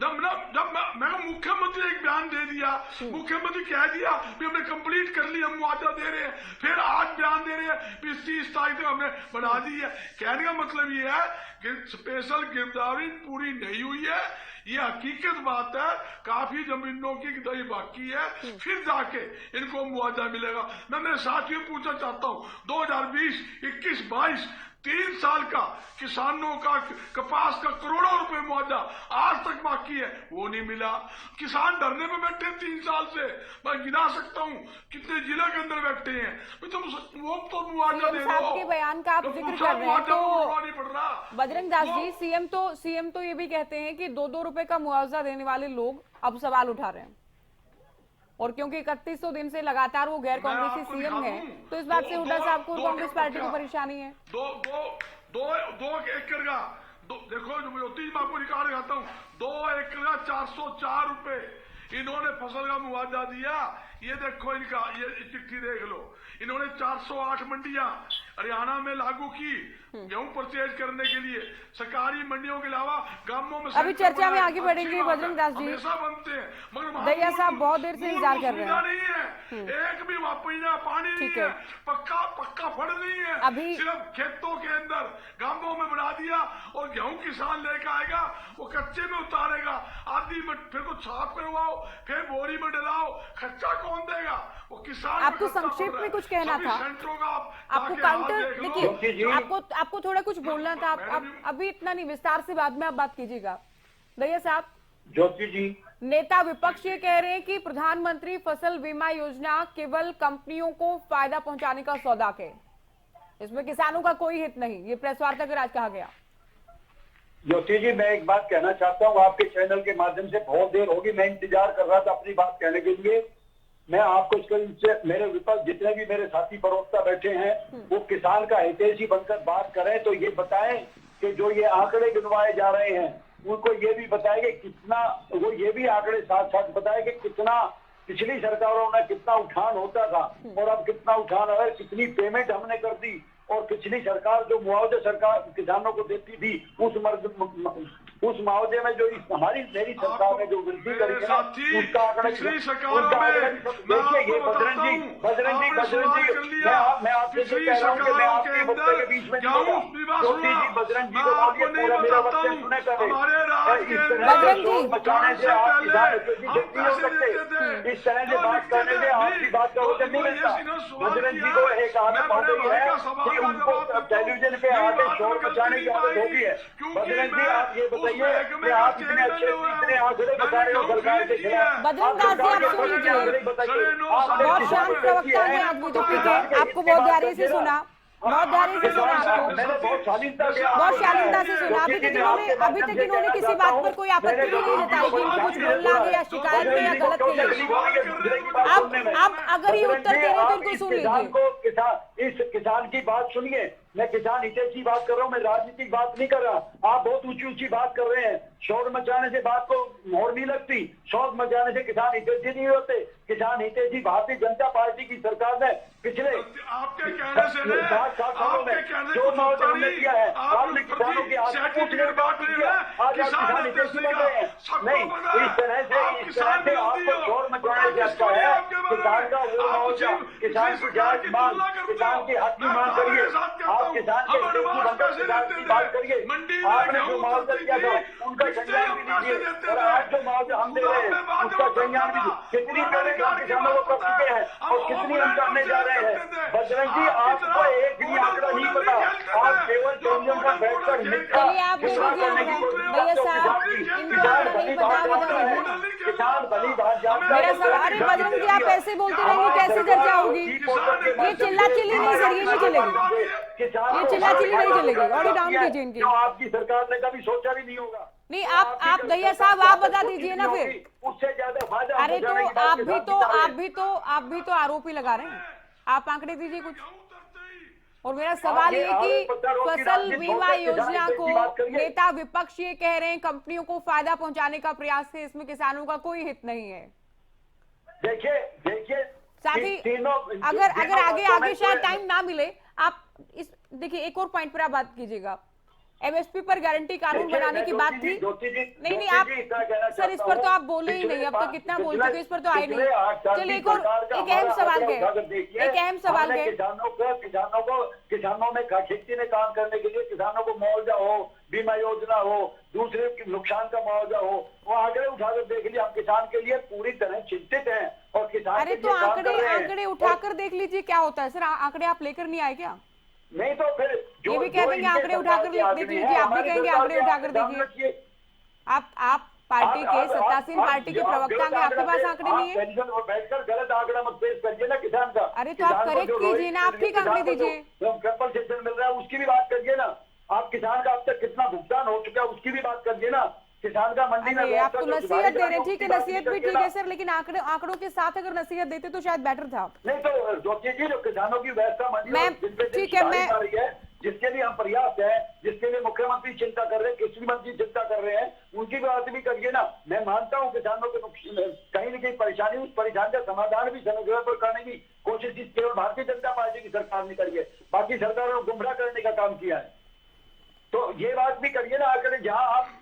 जब मैं मुख्यमंत्री एक बयान दे दिया, मुख्यमंत्री कह दिया कि हमने कंप्लीट कर लिया, मुआवजा दे रहे हैं, फिर आज बयान दे रहे हैं कि 30 तारीख तक हमने बढ़ा दी है। कहने का मतलब ये है कि स्पेशल गिरफ्तारी पूरी नहीं हुई है, ये हकीकत बात है। काफी जमीनों की दही बाकी है, फिर जाके इनको मुआवजा मिलेगा। मैं मेरे साथियों पूछना चाहता हूँ, 2020, 21, 22 3 साल का किसानों का कपास का करोड़ों रुपए मुआवजा आज तक बाकी है, वो नहीं मिला। किसान धरने पे बैठे 3 साल से, मैं गिना सकता हूँ कितने जिले के अंदर बैठे हैं। वो तो मुआवजा दे दो। के बयान का आप जिक्र कर रहे हैं, तो बजरंग दास जी, सीएम तो ये भी कहते हैं कि 2-2 रुपए का मुआवजा देने वाले लोग अब सवाल उठा रहे हैं, और क्योंकि 3100 दिन से लगातार वो गैर कांग्रेसी सीएम है, तो इस बात से हुड्डा साहब को कांग्रेस पार्टी को परेशानी है। दो एकड़ का देखो, ज्योति मैं आपको रिकॉर्ड दिखाता हूँ, 2 एकड़ का 404 रुपए इन्होंने फसल का मुआवजा दिया। ये देखो इनका, ये चिट्ठी देख लो, इन्होंने 408 मंडियां हरियाणा में लागू की गेहूं परचेज करने के लिए। सरकारी मंडियों के अलावा गांवों में अभी चर्चा में आगे बढ़ेंगे बजरंग दास जी। हमेशा बनते हैं, मगर दैया साहब बहुत देर से इंतजार कर रहे हैं। नहीं है, एक भी वहां पीना पानी नहीं है, पक्का फड़ नहीं है। अभी सिर्फ खेतों के अंदर गांवों में बढ़ा दिया, और गेहूं किसान लेकर आएगा, वो कच्चे में उतारेगा, आदि में फिर को साफ करवाओ, फिर बोरी में डलाओ, खर्चा कौन देगा? वो किसान। आपको संक्षेप में कुछ कहना था, आपको काउंटर, देखिए आपको थोड़ा कुछ बोलना था, आप अभी इतना नहीं, विस्तार से बाद में आप बात कीजिएगा। दैया साहब, ज्योति जी, नेता विपक्ष ये कह रहे हैं कि प्रधानमंत्री फसल बीमा योजना केवल कंपनियों को फायदा पहुंचाने का सौदा है, इसमें किसानों का कोई हित नहीं, ये प्रेस वार्ता कर आज कहा गया। ज्योति जी, मैं एक बात कहना चाहता हूँ आपके चैनल के माध्यम से, बहुत देर होगी, मैं इंतजार कर रहा था अपनी बात कहने के लिए। मैं आपको इससे, मेरे विपक्ष जितने भी मेरे साथी प्रवक्ता बैठे हैं, वो किसान का हितैषी बनकर बात करें तो ये बताएं कि जो ये आंकड़े गिनवाए जा रहे हैं, उनको ये भी बताएं कि कितना, वो ये भी आंकड़े साथ साथ बताएं कि कितना पिछली सरकारों में कितना उठान होता था और अब कितना उठान है, कितनी पेमेंट हमने कर दी, और पिछली सरकार जो मुआवजा सरकार किसानों को देती थी, उस उस मुआवजे में जो मेरी सरकार ने जो वृद्धि करी है उसका आंकड़ा देखिए, ये बजरंग जी मैं आपसे जो कह रहा हूँ कि मैं आपके वक्तव्य के बीच में नहीं होगा। ज्योति जी बजरंग जी को बोलिए पूरा मेरा वक्तव्य सुने बजरंग जी बचाने से आप किसान नहीं हो सकते, इस तरह से बात करने से आपकी बात का वजन नहीं मिलता। बजरंग जी को एक आदत हो गई है कि उनको टेलीविजन पे आके शोर मचाने की आदत हो गई है। बजरंग जी आप ये बताइए कि आप इतने अच्छे इतने आंकड़े बता रहे हो सरकार के खिलाफ, बजरंग दास जी आप सुन लीजिए, बहुत शांत प्रवक्ता है आप बीजेपी के, आपको बहुत ध्यान से सुना, बहुत ध्यान से सुना आपको, मैंने बहुत शालीनता से सुना। अभी तक इन्होंने किसी बात पर कोई आपत्ति भी नहीं जताई कि इनको कुछ बोलना है या शिकायत है या गलत है। अब अगर ये उत्तर दे रहे तो इनको सुन लीजिए। इस किसान की बात सुनिए, मैं किसान हितैषी बात कर रहा हूँ, मैं राजनीतिक बात नहीं कर रहा। आप बहुत ऊंची ऊंची बात कर रहे हैं, शोर मचाने से बात को मोहर नहीं लगती, शोर मचाने से किसान हितैषी नहीं होते। किसान हितैषी भारतीय जनता पार्टी की सरकार ने पिछले आपके कहने से नहीं, 7 सालों में जो मुआवजा हमने दिया है, आपने किसानों की आज पूछने की बात नहीं है, आज आप किसान हितैषी बन रहे हैं। नहीं, इस तरह से आपको शोर मचाने से अच्छा है किसान का वो मुआवजा, किसान की जायज मांग, किसान की हक की मांग करिए। आप किसान के किसान की बात करिए, आपने जो मुआवजा दिया था उनका संज्ञान भी लीजिए, और आज जो मुआवजा हम दे रहे हैं उसका संज्ञान भी। कितनी पहले किसानों को कर चुके हैं और कितनी हम करने जा रहे हैं। बजरंग जी आपको एक भी आंकड़ा नहीं पता, आप केवल टेलीविजन पर बैठकर चलिए आप भैया साहब, इनको आंकड़ा नहीं पता, किसान भली बात जानता मेरा सवाल है बजरंग जी, आप ऐसे बोलते रहेंगे कैसे चर्चा होगी? ये चिल्ला चिल्ली नहीं सर, ये नहीं चलेगी, ये चिल्ला चिल्ली नहीं चलेगी। ऑडियो डाउन कीजिए इनकी। आपकी सरकार ने कभी सोचा भी नहीं होगा। नहीं आप दैया साहब आप बता दीजिए ना फिर। उससे ज्यादा फायदा। अरे तो आप भी तो आरोप ही लगा रहे हैं, आप आंकड़े दीजिए कुछ। और मेरा सवाल ये कि फसल बीमा योजना को नेता विपक्ष ये कह रहे हैं कंपनियों को फायदा पहुंचाने का प्रयास है, इसमें किसानों का कोई हित नहीं है। देखिए साथ ही अगर आगे शायद टाइम ना मिले, आप इस देखिए एक और पॉइंट पर आप बात कीजिएगा। एमएसपी पर गारंटी कानून बनाने की बात थी। नहीं आप सर इस पर तो आप बोले ही नहीं, अब तक कितना बोल चुके, इस पर तो आए नहीं। चलिए एक अहम सवाल है, किसानों में खेती में काम करने के लिए किसानों को मुआवजा हो, बीमा योजना हो, दूसरे नुकसान का मुआवजा हो, वो आंकड़े उठाकर देख लिया। हम किसान के लिए पूरी तरह चिंतित हैं और किसान अरे तो आंकड़े उठाकर देख लीजिए क्या होता है सर। आंकड़े आप लेकर नहीं आए क्या? नहीं तो फिर ये भी कह देंगे आंकड़े उठाकर देख लीजिए, आप भी कहेंगे आंकड़े उठाकर देखिए। आप पार्टी के सत्तासीन पार्टी के प्रवक्ता हैं, आपके पास आंकड़े नहीं है? बैठकर गलत आंकड़ा मत पेश करिए ना किसान का। अरे तो आप करेक्ट कीजिए ना, आप ठीक आंकड़े दीजिए। कंपनसेशन मिल रहा है उसकी भी बात करिए ना। आप किसान का अब तक कितना भुगतान हो चुका है उसकी भी बात करिए ना। किसान का मंडी में आप तो नसीहत दे रहे हैं, ठीक है नसीहत भी ठीक है सर, लेकिन आंकड़ों के साथ अगर नसीहत देते तो शायद बेटर था। नहीं तो जो किसानों की व्यवस्था मंडी ठीक है मैं जिसके लिए हम प्रयास है, जिसके लिए मुख्यमंत्री चिंता कर रहे हैं, कृषि मंत्री चिंता कर रहे हैं, उनकी बात भी करिए ना। मैं मानता हूँ किसानों के कहीं न कहीं परेशानी, उस परेशानी का समाधान भी समय पर करने की कोशिश केवल भारतीय जनता पार्टी की सरकार ने करी है, बाकी सरकारों को गुमराह करने का काम किया है। तो ये बात भी करिए ना। आंकड़े जहाँ आप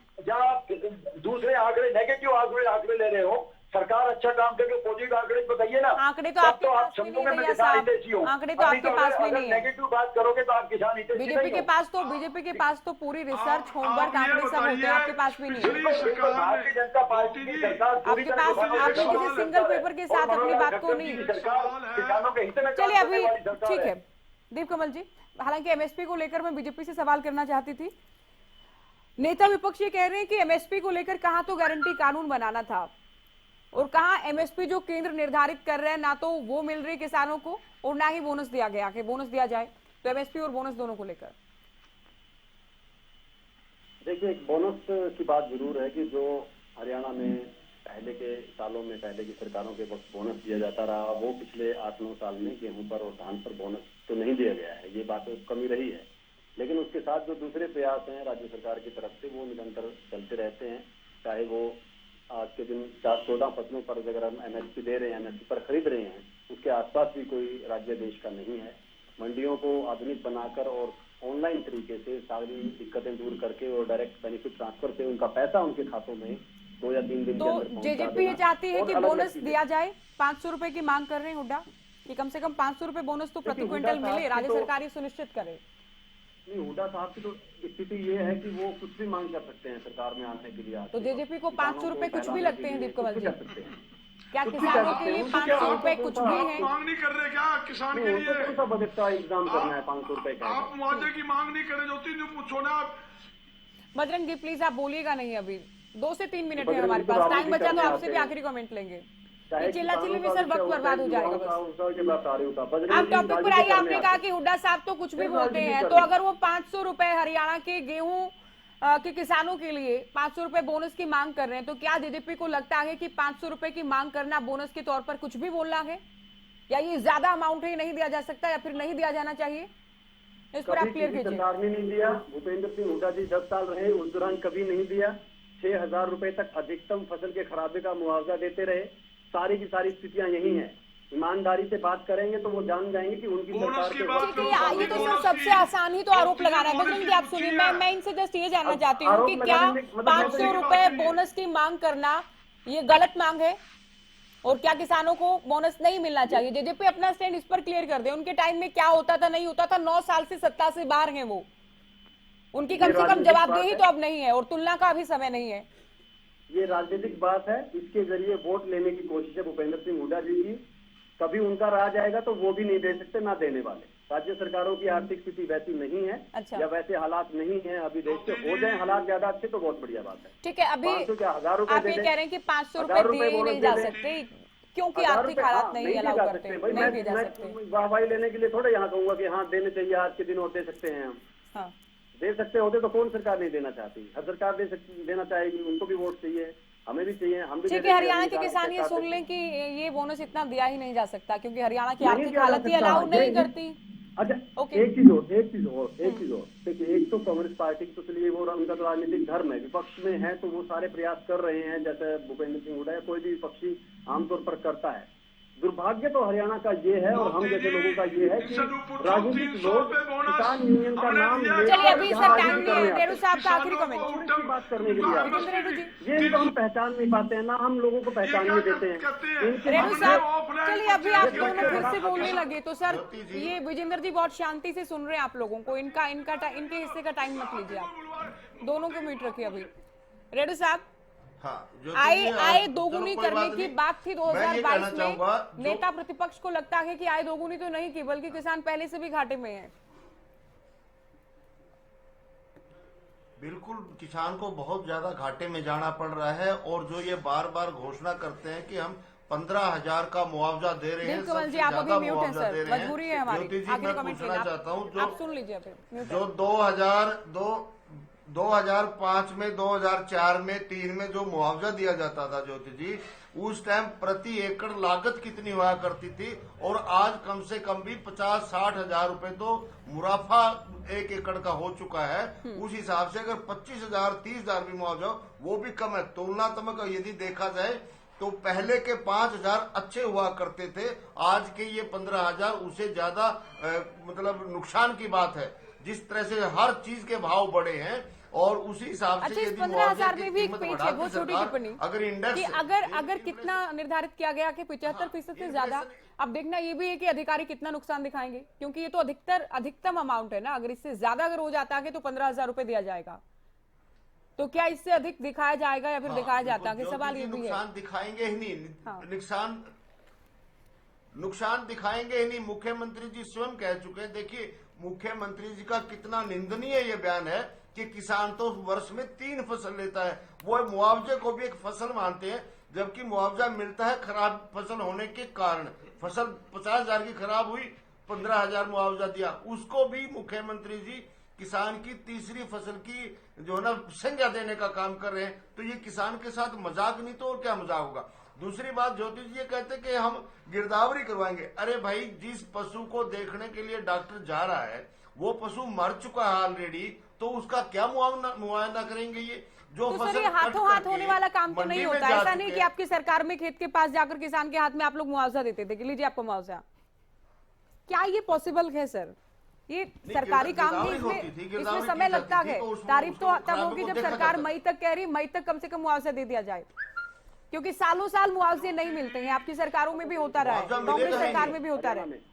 दूसरे आंकड़े नेगेटिव आंकड़े ले रहे हो, सरकार अच्छा काम करके पॉजिटिव आंकड़े बताइए ना। आंकड़े तो आपके पास भी नहीं है साहब, आंकड़े तो आपके पास भी नहीं है। नेगेटिव बात करोगे तो आप किसान हितैषी नहीं हो। बीजेपी के पास तो पूरी रिसर्च होमवर्क आंकड़े सब होते हैं, आपके पास भी नहीं है। भारतीय जनता पार्टी की सरकार आपके पास आपने किसी सिंगल पेपर के साथ अपनी बात को नहीं। किसानों के हित में चलिए अभी ठीक है दीप कमल जी, हालांकि एमएसपी को लेकर मैं बीजेपी से सवाल करना चाहती थी। नेता विपक्ष ये कह रहे हैं कि एमएसपी को लेकर कहां तो गारंटी कानून बनाना था और कहां एमएसपी जो केंद्र निर्धारित कर रहे हैं ना तो वो मिल रही किसानों को और ना ही बोनस दिया गया कि बोनस दिया जाए। तो एमएसपी और बोनस दोनों को लेकर देखिए एक बोनस की बात जरूर है कि जो हरियाणा में पहले के सालों में पहले की सरकारों के वक्त बोनस दिया जाता रहा, वो पिछले 8-9 साल में गेहूं पर और धान पर बोनस तो नहीं दिया गया है, ये बात कमी रही है। लेकिन उसके साथ जो दूसरे प्रयास हैं राज्य सरकार की तरफ से वो निरंतर चलते रहते हैं। चाहे वो आज के दिन 14 फसलों पर अगर हम एमएसपी दे रहे हैं, एमएसपी पर खरीद रहे हैं, उसके आसपास भी कोई राज्य देश का नहीं है। मंडियों को आधुनिक बनाकर और ऑनलाइन तरीके से सारी दिक्कतें दूर करके और डायरेक्ट बेनिफिट ट्रांसफर से उनका पैसा उनके खातों में 2 या 3 दिन तो के अंदर पहुंचा जेजेपी ये देना चाहती है और कि अलग-अलग बोनस चीजें। दिया जाए। 500 रुपए की मांग कर रहे हैं हुड्डा कि कम से कम 500 रुपए बोनस तो प्रति देखिए, क्विंटल हुड्डा मिले, साहब राज्य की तो- सरकार ये सुनिश्चित करे। नहीं, हुड्डा साहब की तो स्थिति ये है कि वो कुछ भी मांग कर सकते हैं सरकार में आने के लिए आके। तो जेजेपी को 500 रुपए कुछ भी लगते हैं, दीप कंवल कुछ जी? भी कर सकते हैं। क्या कुछ भी किसानों कर के सकते लिए हैं, उनको क्या 500 रुपए आपको कुछ कौन सा- भी आप है? मांग नहीं कर रहे क्या किसान के नहीं, उनको लिए? कौन सा बजट का इंतजाम करना है 500 रुपए का? आप मुआवजे की मांग नहीं करे, ज्योति जी पूछो ना आप। बजरंग जी प्लीज आप बोलिएगा नहीं, अभी 2 से 3 मिनट है बजरंग हमारे जी तो पास, राहुल टाइम जी बचा तो करने आपसे भी आते हैं। आखिरी कमेंट लेंगे। चाहे ये चिल्ला चिल्ली में किसानों सर का वक्त विषय बर्बाद हो होता है, जाएगा युवाओं बस। का उत्सव के बाद होता है। आप बजरंग जी टॉपिक पर राजनीति आइए। आपने करने कहा आते कि हैं। हुड्डा साहब तो कुछ भी सिर्फ बोलते राजनीति हैं, तो करने। अगर वो 500 रुपए हरियाणा के गेहूं के किसानों के लिए 500 रुपए बोनस की मांग कर रहे हैं, तो क्या जेजेपी को लगता है कि 500 रुपए की मांग करना बोनस के तौर पर कुछ भी बोलना है, या ये ज्यादा अमाउंट है, नहीं दिया जा सकता या फिर नहीं दिया जाना चाहिए? इस पर आप कभी क्लियर किसी कीजिए। सरकार ने नहीं दिया। भूपेंद्र सिंह हुड्डा जी 10 साल रहे, उस दौरान कभी नहीं दिया। 6,000 रुपए तक अधिकतम फसल के खराबे का मुआवजा देते रहे। सारी की सारी स्थितियां यही हैं। ईमानदारी से बात करेंगे तो वो जान जाएंगे कि उनकी बोनस सरकार की के बात वक्त ठीक करो, है, ये तो सर सबसे आसान ही तो आरोप लगाना है। बजरंग जी आप सुनिए, मैं इनसे जस्ट ये जानना चाहती हूँ आरोप कि क्या लगाने में- मतलब 500 रुपए बोनस की मांग करना ये गलत मांग है, और क्या किसानों को बोनस नहीं मिलना चाहिए? जेजेपी अपना स्टैंड इस पर क्लियर कर दे। उनके टाइम में क्या होता था, नहीं होता था? 9 साल से सत्ता से बाहर हैं वो, उनकी कम से कम राजनीतिक जवाबदेही बात तो है। अब नहीं है और तुलना का अभी समय नहीं है। ये राजनीतिक बात है। इसके जरिए वोट लेने की कोशिश है भूपेंद्र सिंह हुड्डा जी की। कभी उनका राज आएगा तो वो भी नहीं दे सकते, ना देने वाले। राज्य सरकारों की आर्थिक स्थिति वैसी नहीं है, अच्छा। या वैसे हालात नहीं है अभी देश के। हो जाए हालात ज्यादा अच्छे तो बहुत बढ़िया बात है। ठीक है, अभी 500 क्या 1000 रुपए आप दे ये दें। कह रहे हैं कि 500 1000 रुपए दिए ही बोनस नहीं दे जा दें। सकते क्योंकि 1000 आर्थिक रुपए, हालात हाँ, नहीं दिए अलाउ जा करते, सकते। भाई नहीं दिए जा मैं सकते। वाहवाही लेने के लिए थोड़े यहाँ कहूंगा कि हाँ देने चाहिए, आज के दिन और दे सकते हैं हम। हाँ, दे सकते होते तो कौन सरकार नहीं देना चाहती? हर सरकार देना चाहेगी। उनको भी वोट चाहिए, हमें भी चाहिए, हम भी ठीक देते है। हैं, हरियाणा अपनी के सरकार किसान ये के सुन साथ लें कि ये बोनस इतना दिया ही नहीं जा सकता क्योंकि हरियाणा की नहीं आर्थिक दिया जा हालत ही सकता। अलाउ नहीं ये- करती। अच्छा, ओके। एक चीज और देखिए, एक तो कांग्रेस पार्टी तो चलिए वो उनका तो राजनीतिक धर्म है, विपक्ष में है तो वो सारे प्रयास कर रहे हैं, जैसे भूपेंद्र सिंह हुड्डा या कोई भी विपक्षी आमतौर पर करता है। दुर्भाग्य तो हरियाणा का ये है और हम जैसे लोगों का ये है कि राजनीतिक लोग किसान यूनियन का नाम ले चलिए, अभी यहाँ सर राजनीति टाइम नहीं करने है। आते रेणु हैं। साहब का आखिरी कमेंट। थोड़ी सी बात करने के लिए आते हैं। जितेंद्र रेणु जी। ये तो हम पहचान नहीं पाते हैं, ना हम लोगों को पहचानने देते हैं। इनके रेणु पीछे- साहब चलिए, अभी आप ये दोनों फिर से सबसे बोलने बड़ा- लगे तो सर ज्योति जी। ये विजेंद्र जी बहुत शांति से सुन रहे हैं आप लोगों को। इनके हिस्से का टाइम मत लीजिए, आप दोनों को म्यूट रखिए। अभी रेणु साहब, हाँ, जो आय चीजें- आय चलो, दोगुनी कोई करने बात की नहीं। बात थी मैं ये कहना 2022 चाहूंगा, में। जो- नेता प्रतिपक्ष को लगता है कि आय दोगुनी तो नहीं की, बल्कि किसान पहले से भी घाटे में है। बिल्कुल, किसान को बहुत ज्यादा घाटे में जाना पड़ रहा है। और जो ये बार बार घोषणा करते हैं कि हम 15,000 का मुआवजा दे रहे हैं, दिल कंवल जी, सबसे आप अभी ज्यादा म्यूट है मुआवजा दे सर, रहे हैं। मजबूरी है हमारी। ज्योति जी, आखिरी मैं कमेंट पूछना चाहता हूँ, आप सुन लीजिए। फिर म्यूट जो है। 2005 में, 2004 में, 3 में जो मुआवजा दिया जाता था ज्योति जी, उस टाइम प्रति एकड़ लागत कितनी हुआ करती थी, और आज कम से कम भी 50-60 हजार रुपए तो मुनाफा 1 एकड़ का हो चुका है। उस हिसाब से अगर 25,000, 30,000 भी मुआवजा हो, वो भी कम है। तुलनात्मक यदि देखा जाए तो पहले के 5,000 अच्छे हुआ करते थे, आज के ये 15,000 उससे ज्यादा मतलब नुकसान की बात है। जिस तरह से हर चीज के भाव बढ़े हैं, और उसी हिसाब अच्छा, से इस यदि 15,000 मुआवजे में की भी एक कीमत पेज है, बढ़ाती वो छोटी सरकार, टिप्पणी अगर इंडेक्स कि अगर कितना निर्धारित किया गया कि 75% से ज्यादा, अब देखना ये भी है कि अधिकारी कितना नुकसान दिखाएंगे, क्योंकि ये तो अधिकतम अमाउंट है ना। अगर इससे ज्यादा अगर हो जाता है तो 15,000 रुपए दिया जाएगा, तो क्या इससे अधिक दिखाया जाएगा या फिर दिखाया जाता है? सवाल ये भी है। नुकसान दिखाएंगे ही नहीं, हाँ। नुकसान दिखाएंगे ही नहीं। मुख्यमंत्री जी स्वयं कह चुके हैं। देखिए, मुख्यमंत्री जी का कितना निंदनीय ये बयान है कि किसान तो वर्ष में 3 फसल लेता है, वो मुआवजे को भी एक फसल मानते हैं, जबकि मुआवजा मिलता है खराब फसल होने के कारण। फसल 50,000 की खराब हुई, 15,000 मुआवजा दिया, उसको भी मुख्यमंत्री जी किसान की तीसरी फसल की जो है ना संज्ञा देने का काम कर रहे हैं। तो ये किसान के साथ मजाक नहीं तो और क्या मजाक होगा। दूसरी बात, ज्योति जी ये कहते कि हम गिरदावरी करवाएंगे। अरे भाई, जिस पशु को देखने के लिए डॉक्टर जा रहा है वो पशु मर चुका है ऑलरेडी, तो उसका क्या मुआयना करेंगे? ये जो तो फसल सर, ये हाथों हाथ होने वाला काम तो नहीं होता। ऐसा नहीं कि आप आपकी सरकार में खेत के पास जाकर किसान के हाथ में आप लोग मुआवजा देते थे कि लीजिए आपको मुआवजा। क्या ये पॉसिबल है सर? ये सरकारी काम गिरदावरी नहीं, होती थी, इसमें गिरदावरी समय की लगता जाती थी, है। तो उसमें तारीफ तो तब खराबी होगी को जब देखा सरकार जाता मई तक कह रही, मई तक कम से कम मुआवजा दे दिया जाए, क्योंकि सालों साल मुआवजे नहीं मिलते हैं। आपकी सरकारों में भी होता रहा है, मुआवजा कांग्रेस मिलेगा ही सरकार नहीं। में भी होता रहा है।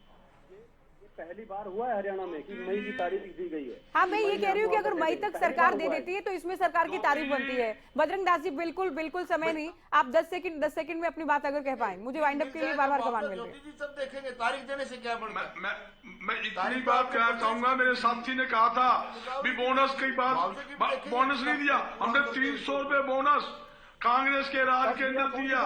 पहली बार हुआ है हरियाणा में कि मई की तारीख दी गई है। हाँ, मैं ये कह रही हूँ कि अगर मई तक सरकार दे हुआ है। देती है तो इसमें सरकार की तारीफ बनती है। बजरंग दास जी, बिल्कुल बिल्कुल समय नहीं, आप 10 सेकंड में अपनी बात अगर कह पाए, मुझे वाइंड अप के लिए बार बार कमान मिल रही है। ज्योति जी सब देखेंगे, तारीख देने से क्या बढ़ता है? मैं इतनी बात कहना चाहूंगा, मेरे साथी ने कहा था भी बोनस की बात, बोनस नहीं दिया हमने। 300 रुपए बोनस कांग्रेस के राज के अंदर दिया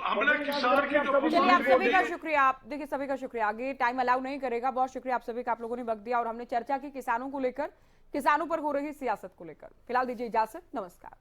हमने। किसान की जो चलिए, आप सभी का शुक्रिया। आप देखिए, सभी का शुक्रिया। आगे टाइम अलाउ नहीं करेगा। बहुत शुक्रिया आप सभी का, आप लोगों ने वक्त दिया और हमने चर्चा की किसानों को लेकर, किसानों पर हो रही सियासत को लेकर। फिलहाल दीजिए इजाजत, नमस्कार।